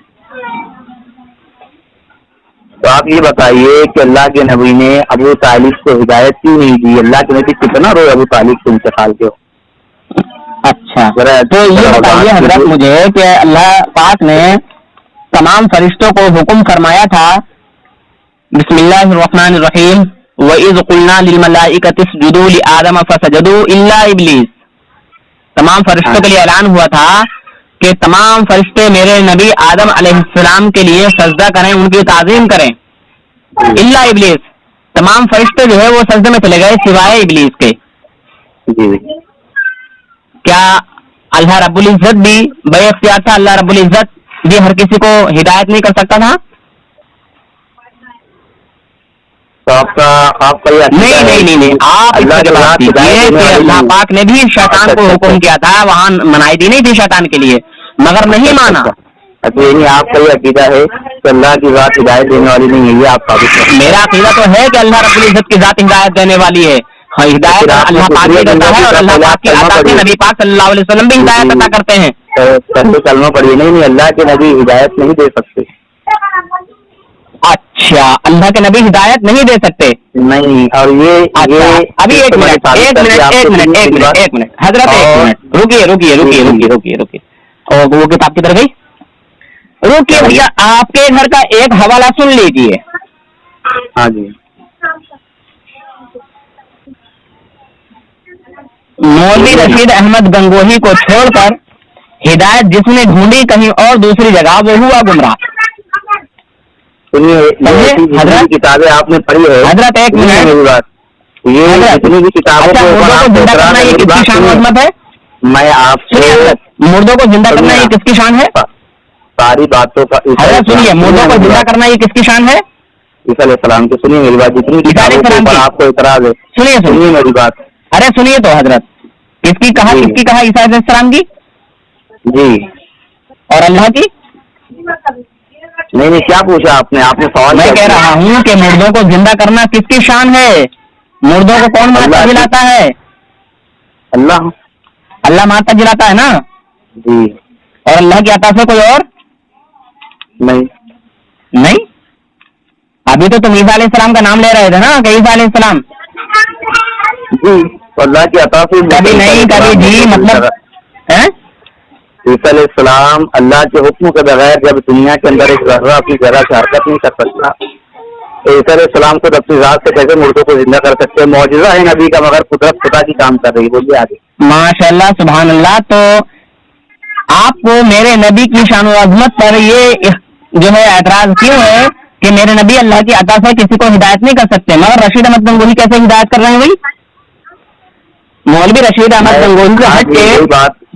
تو آپ یہ بتائیے کہ اللہ کے نبی نے ابو طالب کو ہدایت کیوں نہیں دی؟ اللہ کے نبی کتنا روئے ابو طالب کے انتقال کے. اچھا تو یہ بتائیے حضرت مجھے کہ اللہ پاک نے تمام فرشتوں کو حکم فرمایا تھا بسم اللہ الرحمن الرحیم وَإِذْ قُلْنَا لِلْمَلَائِكَةِ اسْجُدُوا لِآدَمَ فَسَجَدُوا إِلَّا إِبْلِيسَ. تمام فرشتوں کے لیے اعلان ہوا تھا کہ تمام فرشتے میرے نبی آدم علیہ السلام کے لیے سجدہ کریں، ان کی تعظیم کریں. الا ابلیس، تمام فرشتے جو ہے وہ سجدے میں چلے گئے سوائے ابلیس کے. کیا اللہ رب العزت بھی بے اختیار تھا؟ اللہ رب العزت بھی ہر کسی کو ہدایت نہیں کر سکتا تھا؟ تو آپ کا نہیں آپ اللہ پاک نے بھی شیطان کو حکم کیا تھا، وہاں منائی دی نہیں تھی شیطان کے لیے، مگر نہیں مانا. اچھا یعنی آپ کا یہ عقیدہ ہے کہ اللہ کی ذات ہدایت دینے والی نہیں ہے، یہ آپ ثابت کریں. میرا عقیدہ تو ہے کہ اللہ رب العزت کی ذات ہدایت دینے والی ہے. ہدایت اللہ پاک بھی دیتا ہے اور اللہ پاک کی عطا سے نبی پاک صلی اللہ علیہ وسلم بھی ہدایت عطا کرتے ہیں. کلمہ پڑھیے. نہیں اللہ کے نبی ہدایت نہیں دے سکتے. اچھا اللہ کے نبی ہدایت نہیں دے سکتے؟ نہیں. اور یہ ابھی ایک منٹ حضرت رکیے اور وہ کتاب کی طرف گئی. رکیے بھیا، آپ کے گھر کا ایک حوالہ سن لیجیے. ہاں جی. مولوی رشید احمد گنگوہی کو چھوڑ کر ہدایت جس نے ڈھونڈی کہیں اور دوسری جگہ وہ ہوا گمراہ. حضرت کتابیں آپ نے پڑھی ہے حضرت ایک منٹ، یہ جتنی بھی کتابوں ہے میں آپ سے مردوں کو زندہ کرنا یہ کس کی شان ہے؟ ساری باتوں کا سنیے، مردوں کو زندہ کرنا یہ کس کی شان ہے؟ عیسیٰ علیہ السلام کی. سنیے میری بات، جتنی کتابوں پر آپ کو اعتراض ہے سنیے میری بات. ارے سنیے تو حضرت، کس کی کہا عیسیٰ علیہ السلام کی جی اور اللہ کی؟ نہیں کیا پوچھا آپ نے سوال. میں کہہ رہا ہوں کہ مردوں کو زندہ کرنا کس کی شان ہے؟ مردوں کو کون مارتا جلاتا ہے؟ اللہ مارتا جلاتا ہے نا جی. اور اللہ کی عطا سے کوئی اور نہیں. ابھی تو تم عیسیٰ علیہ السلام کا نام لے رہے تھے نا کہ عیسیٰ علیہ السلام جی اللہ کی عطا سے کبھی نہیں کبھی جی مطلب عیسیٰ علیہ السلام اللہ کے حکم کے بغیر جب دنیا کے اندر ایک ذرہ اپنی جگہ سے حرکت نہیں کر سکتا تو عیسیٰ علیہ السلام کو اپنی ذات سے کیسے مردوں کو زندہ کر سکتے ہیں؟ معجزہ ہے نبی کا، مگر قدرت خدا کی کام کر رہی. بولیے آگے. ماشاء اللہ سبحان اللہ. تو آپ کو میرے نبی کی شان و عظمت پر یہ جو ہے اعتراض کیوں ہے کہ میرے نبی اللہ کی عطا سے کسی کو ہدایت نہیں کر سکتے، مگر رشید احمد گنگوہی کیسے ہدایت کر رہے ہیں بھائی؟ مولوی رشید احمد گنگوہی سے ہٹ کے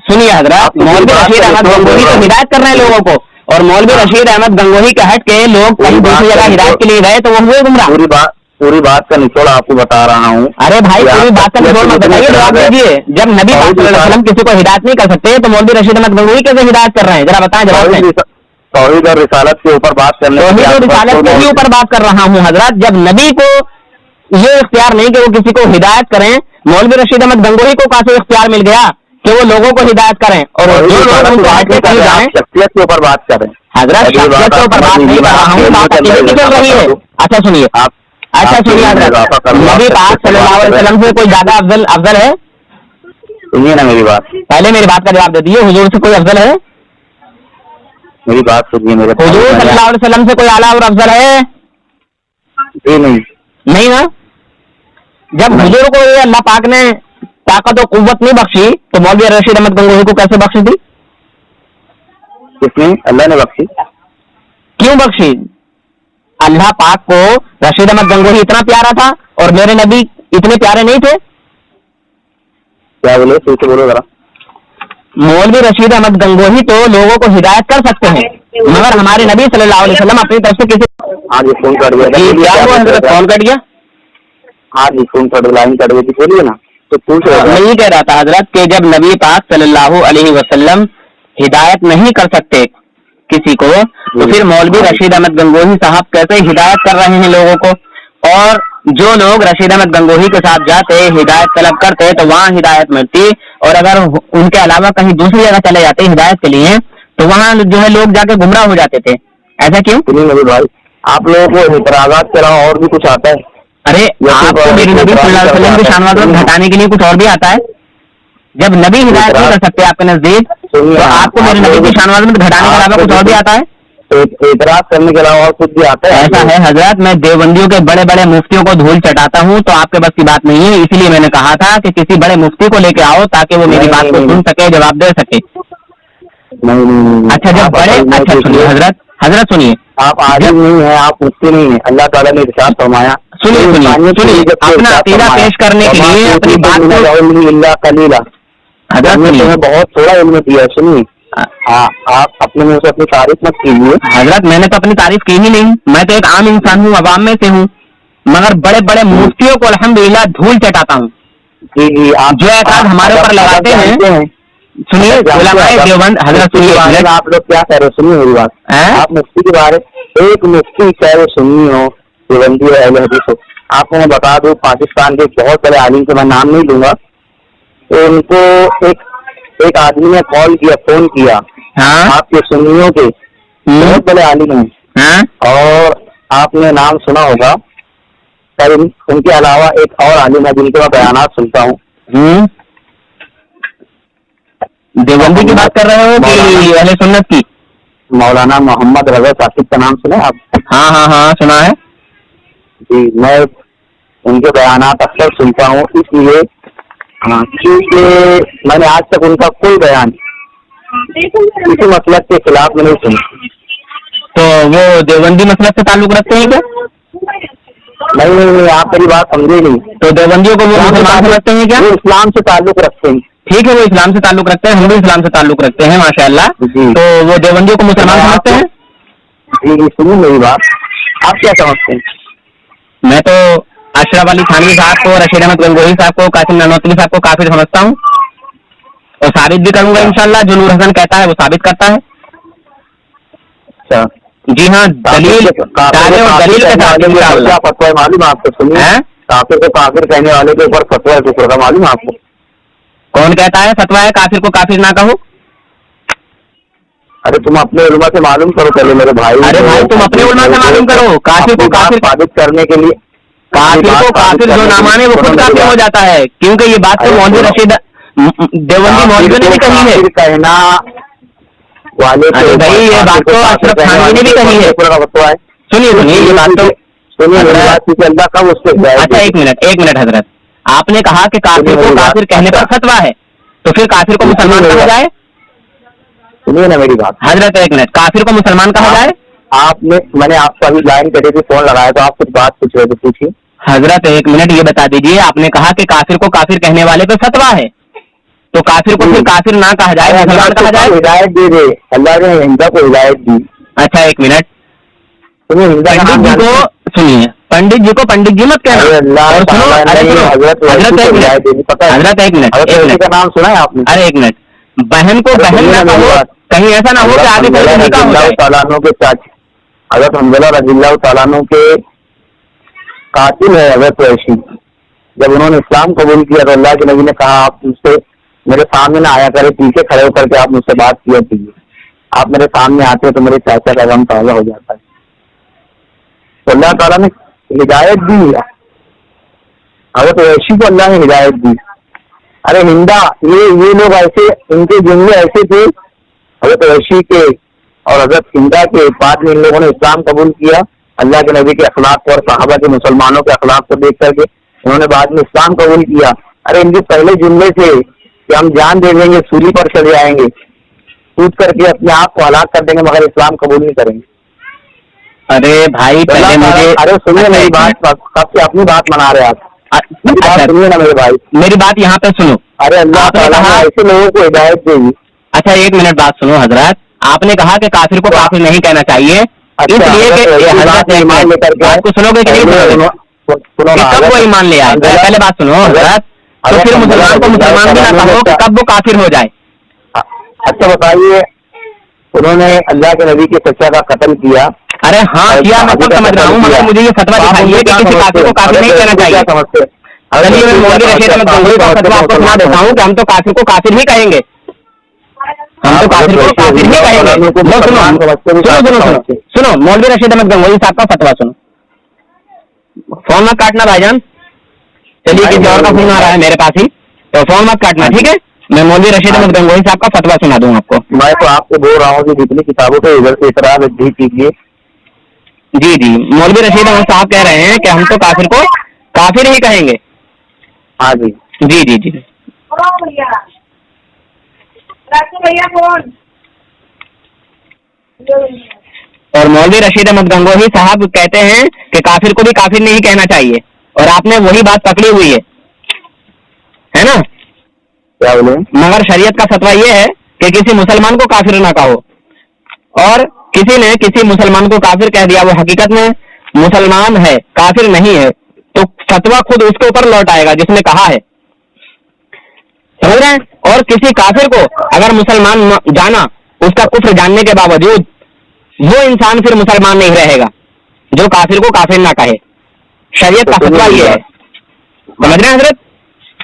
سنیے حضرت، مولوی رشید احمد گنگوہی تو ہدایت کر رہے ہیں لوگوں کو، اور مولوی رشید احمد گنگوہی کے ہٹ کے لوگ کہیں دوسری جگہ ہدایت کے لیے گئے تو وہ ہوئے گمراہ. پوری بات کا نچوڑ آپ کو بتا رہا ہوں. ارے بھائی پوری بات کا نچوڑ مت بتائیے، جواب دیجیے. جب نبی پاک صلی اللہ علیہ وسلم کسی کو ہدایت نہیں کر سکتے تو مولوی رشید احمد گنگوہی کیسے ہدایت کر رہے ہیں؟ ذرا بتائیں جواب. توحید اور رسالت کے اوپر بات کرنے، توحید اور رسالت کے بھی اوپر بات کر رہا ہوں حضرت. جب نبی کو یہ اختیار نہیں کہ وہ کسی کو ہدایت کریں، مولوی رشید احمد گنگوہی کو کہاں سے اختیار مل گیا کہ وہ لوگوں کو ہدایت کریں؟ اور جو لوگ ان کو ہٹ کے کہیں جائیں. شخصیت کے اوپر بات کریں حضرت، شخصیت کے اوپر بات نہیں کر رہا ہوں، بات اکیلے کی چل رہی ہے. اچھا سنیے حضرت، نبی پاک صلی اللہ علیہ وسلم سے کوئی زیادہ افضل ہے؟ سنیے نا میری بات، پہلے میری بات کا جواب دے دیجیے. حضور سے کوئی افضل ہے؟ میری بات سنیے میرے. حضور صلی اللہ علیہ وسلم سے کوئی اعلیٰ اور افضل ہے؟ جی نہیں نا. جب حضور کو یہ اللہ پاک نے طاقت و قوت نہیں بخشی تو مولوی رشید احمد گنگوہی کو کیسے بخشی تھی؟ کس نے؟ اللہ نے بخشی. کیوں بخشی؟ اللہ پاک کو رشید احمد گنگوہی اتنا پیارا تھا اور میرے نبی اتنے پیارے نہیں تھے؟ کیا بولے؟ پھر سے بولو ذرا. مولوی رشید احمد گنگوہی تو لوگوں کو ہدایت کر سکتے ہیں، مگر ہمارے نبی صلی اللہ علیہ وسلم اپنی طرف سے کسی. ہاں جی فون کٹ گیا. فون کٹ گیا. ہاں جی فون کٹ، لائن کٹ گئی تھی. بولیے نا. تو پوچھ رہے میں یہ کہہ رہا تھا حضرت کہ جب نبی پاک صلی اللہ علیہ وسلم ہدایت نہیں کر سکتے کسی کو تو پھر مولوی رشید احمد گنگوہی صاحب کیسے ہدایت کر رہے ہیں لوگوں کو؟ اور جو لوگ رشید احمد گنگوہی کے ساتھ جاتے ہدایت طلب کرتے تو وہاں ہدایت ملتی، اور اگر ان کے علاوہ کہیں دوسری جگہ چلے جاتے ہدایت کے لیے تو وہاں جو ہے لوگ جا کے گمراہ ہو جاتے تھے. ایسا کیوں؟ بھائی آپ لوگوں کو اعتراضات کے علاوہ اور بھی کچھ آتا ہے؟ ارے آپ کو میرے نبی صلی اللہ علیہ وسلم کی شان و عظمت گھٹانے کے لیے کچھ اور بھی آتا ہے؟ جب نبی ہدایت نہیں کر سکتے آپ کے نزدیک تو آپ کو میرے نبی کی شان و عظمت گھٹانے کے علاوہ کچھ اور بھی آتا ہے؟ اعتراض کرنے کے علاوہ اور کچھ بھی آتا ہے؟ ایسا ہے حضرت، میں دیوبندیوں کے بڑے بڑے مفتیوں کو دھول چٹاتا ہوں تو آپ کے بس کی بات نہیں ہے، اسی لیے میں نے کہا تھا کہ کسی بڑے مفتی کو لے کے آؤ تاکہ وہ میری بات کو سن سکے، جواب دے سکے. اچھا جب بڑے، اچھا سنیے حضرت سنیے، آپ عالم نہیں ہیں، آپ مفتی نہیں ہیں. اللہ تعالیٰ نے ارشاد فرمایا. سنیے اپنا عقیدہ پیش کرنے کے لیے اپنی بات کو حضرت نے بہت تھوڑا علم دیا. سنیے آپ اپنے منہ سے اپنی تعریف مت کیجیے. حضرت میں نے تو اپنی تعریف کی ہی نہیں، میں تو ایک عام انسان ہوں، عوام میں سے ہوں، مگر بڑے بڑے مفتیوں کو الحمدللہ دھول چٹاتا ہوں. جی آپ جو اعتراض ہمارے اوپر لگاتے ہیں. سنیے علماء دیوبند حضرت سنیے، آپ لوگ کیا کہہ رہے ہو؟ سنیے میری بات. آپ مفتی کے بارے ایک مفتی چاہے وہ سنی ہو، دیوبندی ہو، اہل حدیث ہو، آپ کو میں بتا دوں پاکستان کے بہت بڑے عالم کے میں نام نہیں لوں گا، تو ان کو ایک آدمی نے کال کیا، فون کیا، آپ کے سنیوں کے بہت بڑے عالم ہیں، اور آپ نے نام سنا ہوگا. ان کے علاوہ ایک اور عالم ہے جن کے میں بیانات سنتا ہوں. دیوبندی کی بات کر رہے ہو کہ اہل سنت کی؟ مولانا محمد رضا ثاقب کا نام سنا آپ؟ ہاں سنا ہے. جی میں ان کے بیانات اکثر سنتا ہوں، اس لیے کیونکہ میں نے آج تک ان کا کوئی بیان کسی مسلک کے خلاف میں نہیں سنا. تو وہ دیوبندی مسلک سے تعلق رکھتے ہیں کیا؟ نہیں آپ میری بات سمجھے نہیں. تو دیوبندیوں کو وہ مسلمان سمجھتے ہیں کیا؟ وہ اسلام سے تعلق رکھتے ہیں. ٹھیک ہے، وہ اسلام سے تعلق رکھتے ہیں، ہم بھی اسلام سے تعلق رکھتے ہیں ماشاء اللہ. تو وہ دیوبندیوں کو مسلمان سمجھتے ہیں؟ جی سنیے میری بات، آپ کیا سمجھتے ہیں؟ میں تو اشرف علی تھانوی صاحب کو، رشید احمد گنگوہی صاحب کو، قاسم نانوتوی صاحب کو کافر سمجھتا ہوں، اور ثابت بھی کروں گا انشاءاللہ. جو نور حسن کہتا ہے وہ ثابت کرتا ہے. اچھا جی ہاں، دلیل اور دلیل کے ساتھ کیا فتویٰ معلوم ہے آپ کو؟ سنیے، کافر کو کافر کہنے والے کے اوپر فتویٰ کفر کا معلوم ہے آپ کو؟ کون کہتا ہے فتویٰ ہے کافر کو کافر نہ کہو؟ ارے تم اپنے علماء سے معلوم کرو پہلے میرے بھائی. ارے بھائی تم اپنے علماء سے معلوم کرو. کافر کو کافر ثابت کرنے کے لیے کافر کو کافر جو نہ مانے وہ خود کافر ہو جاتا ہے، کیونکہ یہ بات تو مولوی رشید دیوبندی مولوی نے بھی کہی ہے. کہنا والے بھائی یہ بات تو اشرف تھانوی نے بھی کہی ہے. سنیے یہ بات تو اللہ کب اس سے. اچھا ایک منٹ حضرت، آپ نے کہا کہ کافر کو کافر کہنے پر فتویٰ ہے، تو پھر کافر کو مسلمان کہا جائے؟ سنیے نا میری بات حضرت، ایک منٹ، کافر کو مسلمان کہا جائے؟ آپ نے میں نے آپ کو ابھی لائن کٹے تھے، فون لگایا تو آپ کچھ بات پوچھ رہے تھے، پوچھیے. حضرت ایک منٹ یہ بتا دیجیے، آپ نے کہا کہ کافر کو کافر کہنے والے پہ فتویٰ ہے، تو کافر کو پھر کافر نہ کہا جائے, مسلمان کہا جائے. ہدایت دے دے, اللہ نے ہندا کو ہدایت دی. اچھا ایک منٹ, پنڈت جی کو سنیے, پنڈت جی کو پنڈت جی مت کہنا. حضرت ایک منٹ کا نام سنا ہے آپ نے؟ ارے ایک منٹ, بہن کو بہن نہ کہو, کہیں ایسا نہ ہو کہ آگے کوئی نکاح ہو جائے. حضرت حنظلہ رضی اللہ تعالیٰ عنہ کے قاتل ہے حضرت قریشی. جب انہوں نے اسلام قبول کیا تو اللہ کے نبی نے کہا آپ مجھ سے میرے سامنے نہ آیا کرے, پیچھے کھڑے ہو کر کے آپ مجھ سے بات کیا کیجیے. آپ میرے سامنے آتے تو میرے چاچا کا غم تازہ ہو جاتا ہے. تو اللہ تعالیٰ نے ہدایت دی, حضرت قریشی کو اللہ نے ہدایت دی. ارے ہندا, یہ لوگ ایسے, ان کے جملے ایسے تھے حضرت قریشی کے اور حضرت ہندا کے. بعد میں ان لوگوں نے اسلام قبول کیا, اللہ کے نبی کے اخلاق کو اور صحابہ کے مسلمانوں کے اخلاق کو دیکھ کر کے انہوں نے بعد میں اسلام قبول کیا. ارے ان کے پہلے جملے تھے کہ ہم جان دے دیں گے, سولی پر چلے آئیں گے, کود کر کے اپنے آپ کو ہلاک کر دیں گے, مگر اسلام قبول نہیں کریں گے. ارے بھائی پہلے مجھے, ارے سنیے میری بات, سب سے اپنی بات منا رہے آپ, سنیے نا میرے بھائی, میری بات یہاں پہ سنو. ارے اللہ تعالیٰ ایسے لوگوں کو ہدایت دے گی. اچھا ایک منٹ بات سنو حضرت, آپ نے کہا کہ کافر کو کافر نہیں کہنا چاہیے, اس لیے کہ حضرت ایمان لے کر کے آپ کو سنو گے کہ نہیں سنو گے, کب وہ ایمان لے آئے. پہلے بات سنو حضرت, تو پھر مسلمان کو مسلمان بھی نہ کہو کہ کب وہ کافر ہو جائے. اچھا بتائیے, انہوں نے اللہ کے نبی کے چچا کا قتل کیا. ارے ہاں کیا, میں سب سمجھ رہا ہوں, مگر مجھے یہ فتویٰ دکھائیے کہ کسی کافر کو کافر نہیں کہنا چاہیے. چلیے میں مولوی رشید احمد گنگوئی کا فتویٰ آپ کو سنا دیتا ہوں کہ ہم تو کافر کو کافر ہی کہیں گے, ہم تو کافر کو کافر ہی کہیں گے. سنو مولوی رشید احمد گنگوئی صاحب کا فتویٰ سنو. فون مت کاٹنا بھائی جان, چلیے کسی اور کا فون آ رہا ہے میرے پاس ہی, تو فون مت کاٹنا ٹھیک ہے. میں مولوی رشید احمد گنگوئی صاحب کا فتویٰ سنا دوں آپ کو. میں تو آپ کو بول رہا ہوں کہ جتنی کتابوں پہ اعتراض بھی کیجیے. جی مولوی رشید احمد صاحب کہہ رہے ہیں کہ ہم تو کافر کو کافر ہی کہیں گے. ہاں جی جی اور مولوی رشید احمد گنگوہی صاحب کہتے ہیں کہ کافر کو بھی کافر نہیں کہنا چاہیے, اور آپ نے وہی بات پکڑی ہوئی ہے نا. کیا بولے؟ مگر شریعت کا فتویٰ یہ ہے کہ کسی مسلمان کو کافر نہ کہو, اور کسی نے کسی مسلمان کو کافر کہہ دیا, وہ حقیقت میں مسلمان ہے کافر نہیں ہے, تو فتویٰ خود اس کے اوپر لوٹ آئے گا جس نے کہا ہے, سمجھ رہے ہیں. اور کسی کافر کو اگر مسلمان جانا, اس کا کفر جاننے کے باوجود, وہ انسان پھر مسلمان نہیں رہے گا جو کافر کو کافر نہ کہے. شریعت کا فتویٰ یہ ہے, سمجھ رہے ہیں حضرت؟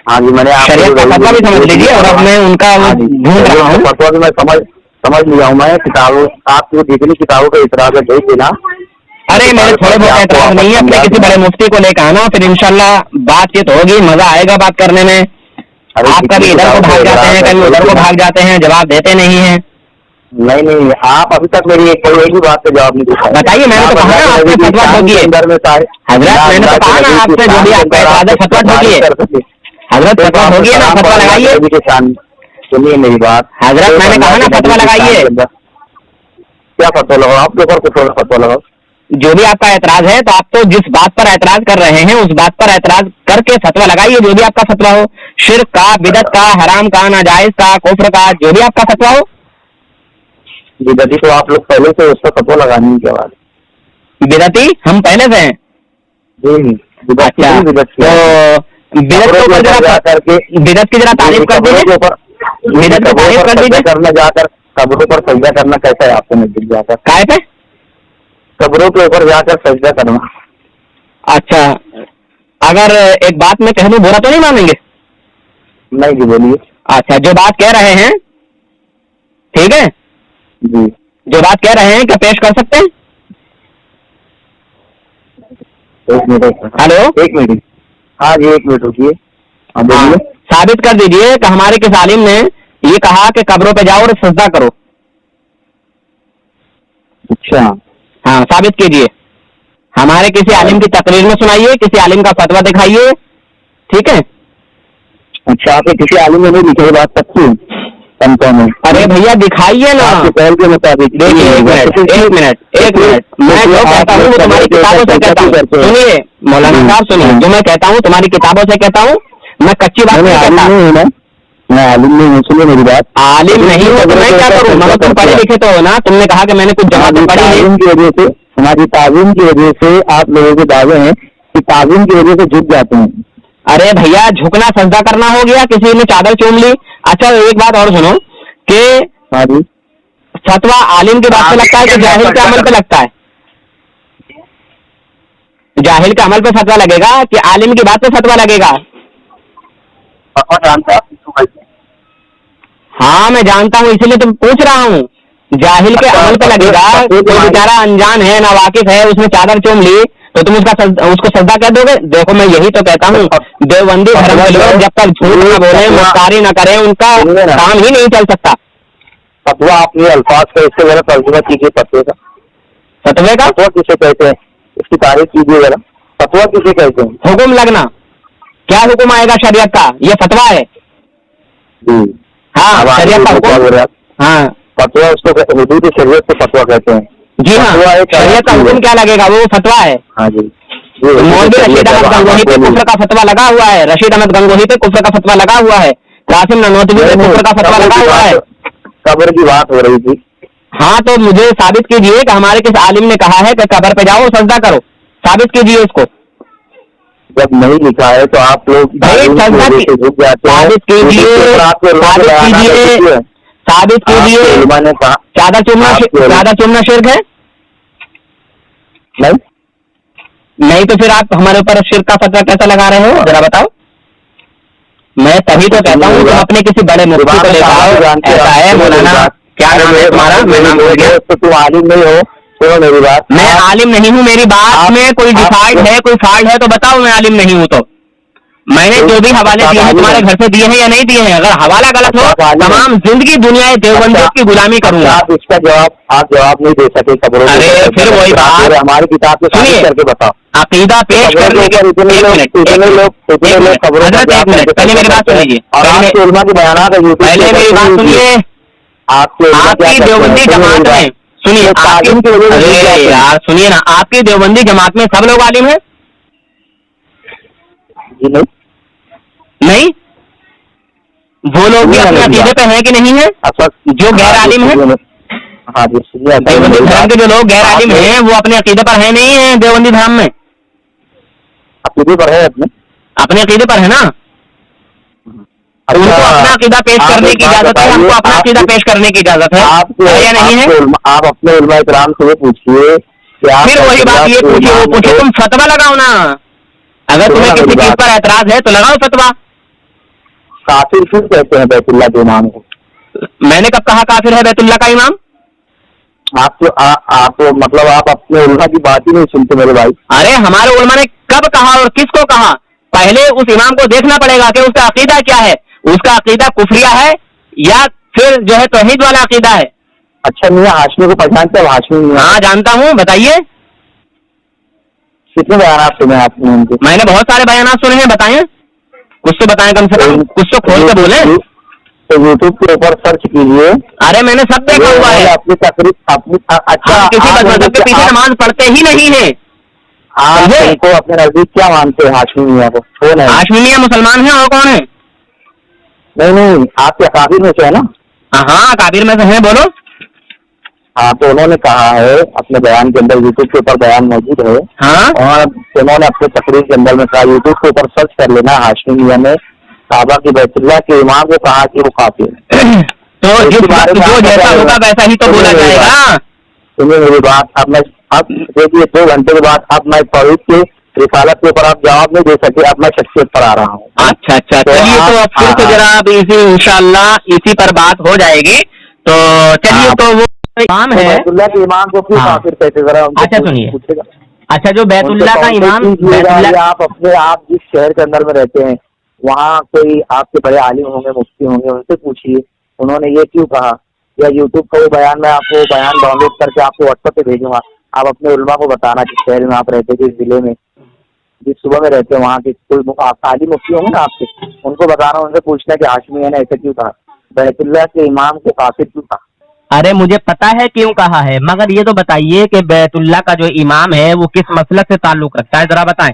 ہاں جی, میں نے شریعت کا فتویٰ بھی سمجھ لیجیے, اور اب میں ان کا ڈھونڈ رہا ہوں. فتویٰ بھی میں سمجھ لیا ہوں. میں کتابوں, آپ کو جتنی کتابوں کا اعتراض ہے بھیج دینا. ارے میرے تھوڑے بہت اعتراض نہیں ہے, اپنے کسی بڑے مفتی کو لے کے آنا, پھر انشاءاللہ بات چیت ہوگی, مزہ آئے گا بات کرنے میں. آپ کبھی ادھر کو بھاگ جاتے ہیں, کبھی ادھر کو بھاگ جاتے ہیں, جواب دیتے نہیں ہیں. نہیں, آپ ابھی تک میری ایک بھی بات کا جواب نہیں دیا. بتائیے, میں نے تو کہا نا آپ سے فتویٰ ٹھوکیے حضرت, میں نے تو کہا نا آپ سے جو بھی آپ کا اعتراض ہے فتویٰ ٹھوکیے حضرت, فتویٰ ٹھوکیے نا, فتویٰ لگائیے. سنیے میری بات حضرت, میں نے کہا نا فتویٰ لگائیے. کیا فتویٰ لگاؤ آپ کے اوپر, کچھ فتویٰ لگاؤ. جو بھی آپ کا اعتراض ہے, تو آپ تو جس بات پر اعتراض کر رہے ہیں اس بات پر اعتراض کر کے فتویٰ لگائیے, جو بھی آپ کا فتویٰ ہو, شرک کا, بدعت کا, حرام کا, ناجائز کا, کفر کا, جو بھی آپ کا فتویٰ ہو. بدعتی تو آپ لوگ پہلے سے اس کا فتویٰ لگانے کی آواز. بدعتی ہم پہلے سے ہیں. اچھا, تو بدعت کی ذرا تعریف کر دیجیے. بدعت کی تعریف کر دیجیے. کرنا جا کر قبروں پر سجدہ کرنا کیسا ہے آپ کو مسجد جا کر؟ کائے پہ؟ قبروں کے اوپر جا کر سجدہ کرنا. اچھا, اگر ایک بات میں کہہ دوں برا تو نہیں مانیں گے؟ نہیں جی بولیے. اچھا, جو بات کہہ رہے ہیں ٹھیک ہے جی, جو بات کہہ رہے ہیں کیا پیش کر سکتے ہیں؟ ایک منٹ. ہلو, ایک منٹ. ہاں جی, ایک منٹ رکیے. ثابت کر دیجئے کہ ہمارے کس عالم نے یہ کہا کہ قبروں پہ جاؤ اور سجدہ کرو. اچھا, ہاں ثابت کیجئے. ہمارے کسی عالم کی تقریر میں سنائیے, کسی عالم کا فتویٰ دکھائیے, ٹھیک ہے. اچھا, آپ کسی عالم نے نہیں لکھی بات سکتی. ارے بھیا دکھائیے نا پہل کے مطابق. ایک منٹ, میں جو کہتا ہوں وہ تمہاری کتابوں سے کہتا ہوں. سنیے مولانا صاحب, سنیے, جو میں کہتا ہوں تمہاری کتابوں سے کہتا ہوں, میں کچی بات نہیں کہتا. میں عالم نہیں ہوں, سنو میری بات. عالم نہیں ہو تو میں کیا کروں, مگر تم پڑھے لکھے تو ہو نا, تم نے کہا کہ میں نے کچھ جماعتیں پڑھی ہیں. تعلیم کی وجہ سے, ہماری تعلیم کی وجہ سے آپ لوگوں کے دعوے ہیں کہ تعلیم کی وجہ سے جھک جاتے ہیں. ارے بھیا جھکنا سجدہ کرنا ہو گیا, کسی نے چادر چوم لی. اچھا ایک بات اور سنو کہ ہاں جی, فتوا عالم کی بات پہ لگتا ہے کہ جاہل کے عمل پہ لگتا ہے؟ جاہل کے عمل پہ فتوا لگے گا کہ عالم کی بات پہ فتوا لگے گا؟ ہاں میں جانتا ہوں, اسی لیے تم پوچھ رہا ہوں. جاہل کے عمل پہ لگے گا, کوئی بیچارہ انجان ہے, ناواقف ہے, اس نے چادر چوم لی تو تم اس کو سجدہ کر دو گے؟ دیکھو میں یہی تو کہتا ہوں, دیوبندی دھرم کے لوگ جب تک جھوٹ نہ بولیں, مختاری نہ کریں, ان کا کام ہی نہیں چل سکتا. فتوا اپنے الفاظ کا اس سے ذرا ترجمہ کیجیے. فتوے کا, فتوے کا فتوا کسے کہتے ہیں, اس کی تعریف کیجیے ذرا. فتوا کسے کہتے ہیں؟ حکم لگنا. کیا حکم آئے گا شریعت کا؟ یہ فتوا ہے. ہاں شریعت کا حکم. ہاں فتوا اس کو حدود شریعت کو فتوا کہتے ہیں. جی ہاں, شریعت کا حکم کیا لگے گا, وہ فتوا ہے. ہاں جی, مولوی رشید احمد گنگوہی پہ کفر کا فتوا لگا ہوا ہے. رشید احمد گنگوہی پہ کفر کا فتوا لگا ہوا ہے. قاسم نانوتوی پہ کفر کا فتوا لگا ہوا ہے. قبر کی بات ہو رہی تھی. ہاں تو مجھے ثابت کیجیے کہ ہمارے کس عالم نے کہا ہے کہ قبر پہ جاؤ سجدہ کرو. ثابت کیجیے اس کو. جب نہیں لکھا ہے تو آپ لوگ ثابت کیجیے, ثابت کیجیے. چادر چومنا شرک ہے؟ نہیں تو پھر آپ ہمارے اوپر شرک کا فتویٰ کیسا لگا رہے ہو, ذرا بتاؤ. میں تبھی تو کہتا ہوں کہ اپنے کسی بڑے مفتی کو لے آؤ. ایسا ہے مولانا, کیا نام ہے تمہارا؟ میں نام بول گیا. تم عالم نہیں ہو, سنو میری بات. میں عالم نہیں ہوں, میری بات میں کوئی ڈیفالٹ ہے, کوئی فالٹ ہے تو بتاؤ. میں عالم نہیں ہوں تو میں نے جو بھی حوالے دیے ہیں تمہارے گھر سے دیے ہیں یا نہیں دیے ہیں؟ اگر حوالہ غلط ہو تمام زندگی دنیا دیوبندیوں کی غلامی کروں گا. آپ اس کا جواب نہیں دے سکے خبروں. ارے پھر وہی بات, ہماری کتاب کو ثابت کر کے بتاؤ. عقیدہ پیش کرنے کے اتنے لوگ خبروں پہلے میری بات سن لیجیے. علماء کے بیانات پہلے میری بات سنیے. آپ کی دیوبندی جماعت میں سنیے, یار سنیے نا, آپ کی دیوبندی جماعت میں سب لوگ عالم ہیں؟ نہیں, وہ لوگ بھی اپنے عقیدے پہ ہیں کہ نہیں ہیں جو غیر عالم ہیں؟ دیوبندی دھرم کے جو لوگ غیر عالم ہیں وہ اپنے عقیدے پر ہیں نہیں ہیں دیوبندی دھرم میں؟ عقیدے پر ہے, اپنے عقیدے پر ہے نا. ان کو اپنا عقیدہ پیش کرنے کی اجازت ہے, ہم کو اپنا عقیدہ پیش کرنے کی اجازت ہے یا نہیں ہے؟ آپ اپنے علماء کرام سے یہ پوچھیے. پھر وہی بات یہ پوچھیے, وہ پوچھے تم فتوا لگاؤ نا. اگر تمہیں کسی چیز پر اعتراض ہے تو لگاؤ فتوا. کافر کیوں کہتے ہیں بیت اللہ کے امام کو؟ میں نے کب کہا کافر ہے بیت اللہ کا امام؟ آپ مطلب آپ اپنے علماء کی بات ہی نہیں سنتے میرے بھائی. ارے ہمارے علماء نے کب کہا اور کس کو کہا؟ پہلے اس امام کو دیکھنا پڑے گا کہ اس کا عقیدہ کیا ہے. اس کا عقیدہ کفریہ ہے یا پھر جو ہے توحید والا عقیدہ ہے. اچھا میاں ہاشمی کو پہچانتے ہیں؟ ہاشمی, ہاں جانتا ہوں, بتائیے. کتنے بیانات سنے آپ نے ان کے؟ میں نے بہت سارے بیانات سنے ہیں, بتائیں کچھ تو بتائیں, کم سے کم کچھ تو کھول کے بولیں. تو یوٹیوب کے اوپر سرچ کیجیے. ارے میں نے سب دیکھا ہوا ہے. اپنی تقریب اچھا کسی مذہب کے پیچھے نماز پڑھتے ہی نہیں ہیں. آپ ان کو اپنے نزدیک کیا مانتے ہیں ہاشمی میاں کو؟ کون ہے ہاشمی میاں؟ مسلمان ہیں اور کون ہے؟ نہیں آپ کے اکابر میں سے ہے نا؟ ہاں اکابر میں سے ہیں, بولو. ہاں تو انہوں نے کہا ہے اپنے بیان کے اندر, یوٹیوب کے اوپر بیان موجود ہے. ہاں اور انہوں نے اپنے تقریر کے اندر میں کہا, یوٹیوب کے اوپر سرچ کر لینا, ہاشمی میاں نے کعبہ کی بیت اللہ کے امام کو کہا کہ وہ کافر ہے. تو جو جیسا ہوگا ویسا ہی تو بولا جائے گا. سنیے میری بات. اب دیکھیے 2 گھنٹے کے بعد اب میں توحید کے رسالت کے اوپر آپ جواب نہیں دے سکے, اب میں شخصیت پر آ رہا ہوں. اچھا چلیے, تو اب پھر سے ذرا اب انشاءاللہ اسی پر بات ہو جائے گی. تو چلیے, تو وہ امام ہے بیت اللہ کے امام کو کیوں کافر کہتے ذرا. اچھا سنیے, اچھا جو بیت اللہ کا امام, آپ جس شہر کے اندر میں رہتے ہیں وہاں کوئی آپ کے بڑے عالم ہوں گے, مفتی ہوں گے, ان سے پوچھیے انہوں نے یہ کیوں کہا. یا یوٹیوب کا وہ بیان میں آپ کو بیان ڈاؤن لوڈ کر کے آپ کو واٹس ایپ پہ بھیجوں گا. آپ اپنے علماء کو بتانا جس شہر میں آپ رہتے, جس ضلع میں, جس صوبہ میں رہتے ہیں, وہاں کے کوئی عالم مفتی ہوں گے نا آپ کے, ان کو بتانا, ان سے پوچھنا کہ ہاشمی نے ایسا کیوں کہا, بیت اللہ کے امام کو کافر کیوں کہا. ارے مجھے پتا ہے کیوں کہا ہے, مگر یہ تو بتائیے کہ بیت اللہ کا جو امام ہے وہ کس مسلک سے تعلق رکھتا ہے, ذرا بتائیں.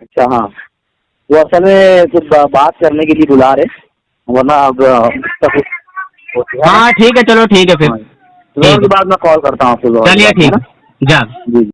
اچھا ہاں، وہ اصل میں کچھ بات کرنے کے لیے بلا رہے، ورنہ اب ہاں ٹھیک ہے، چلو ٹھیک ہے پھر بعد میں کال کرتا ہوں آپ کو. چلیے ٹھیک، جا جی.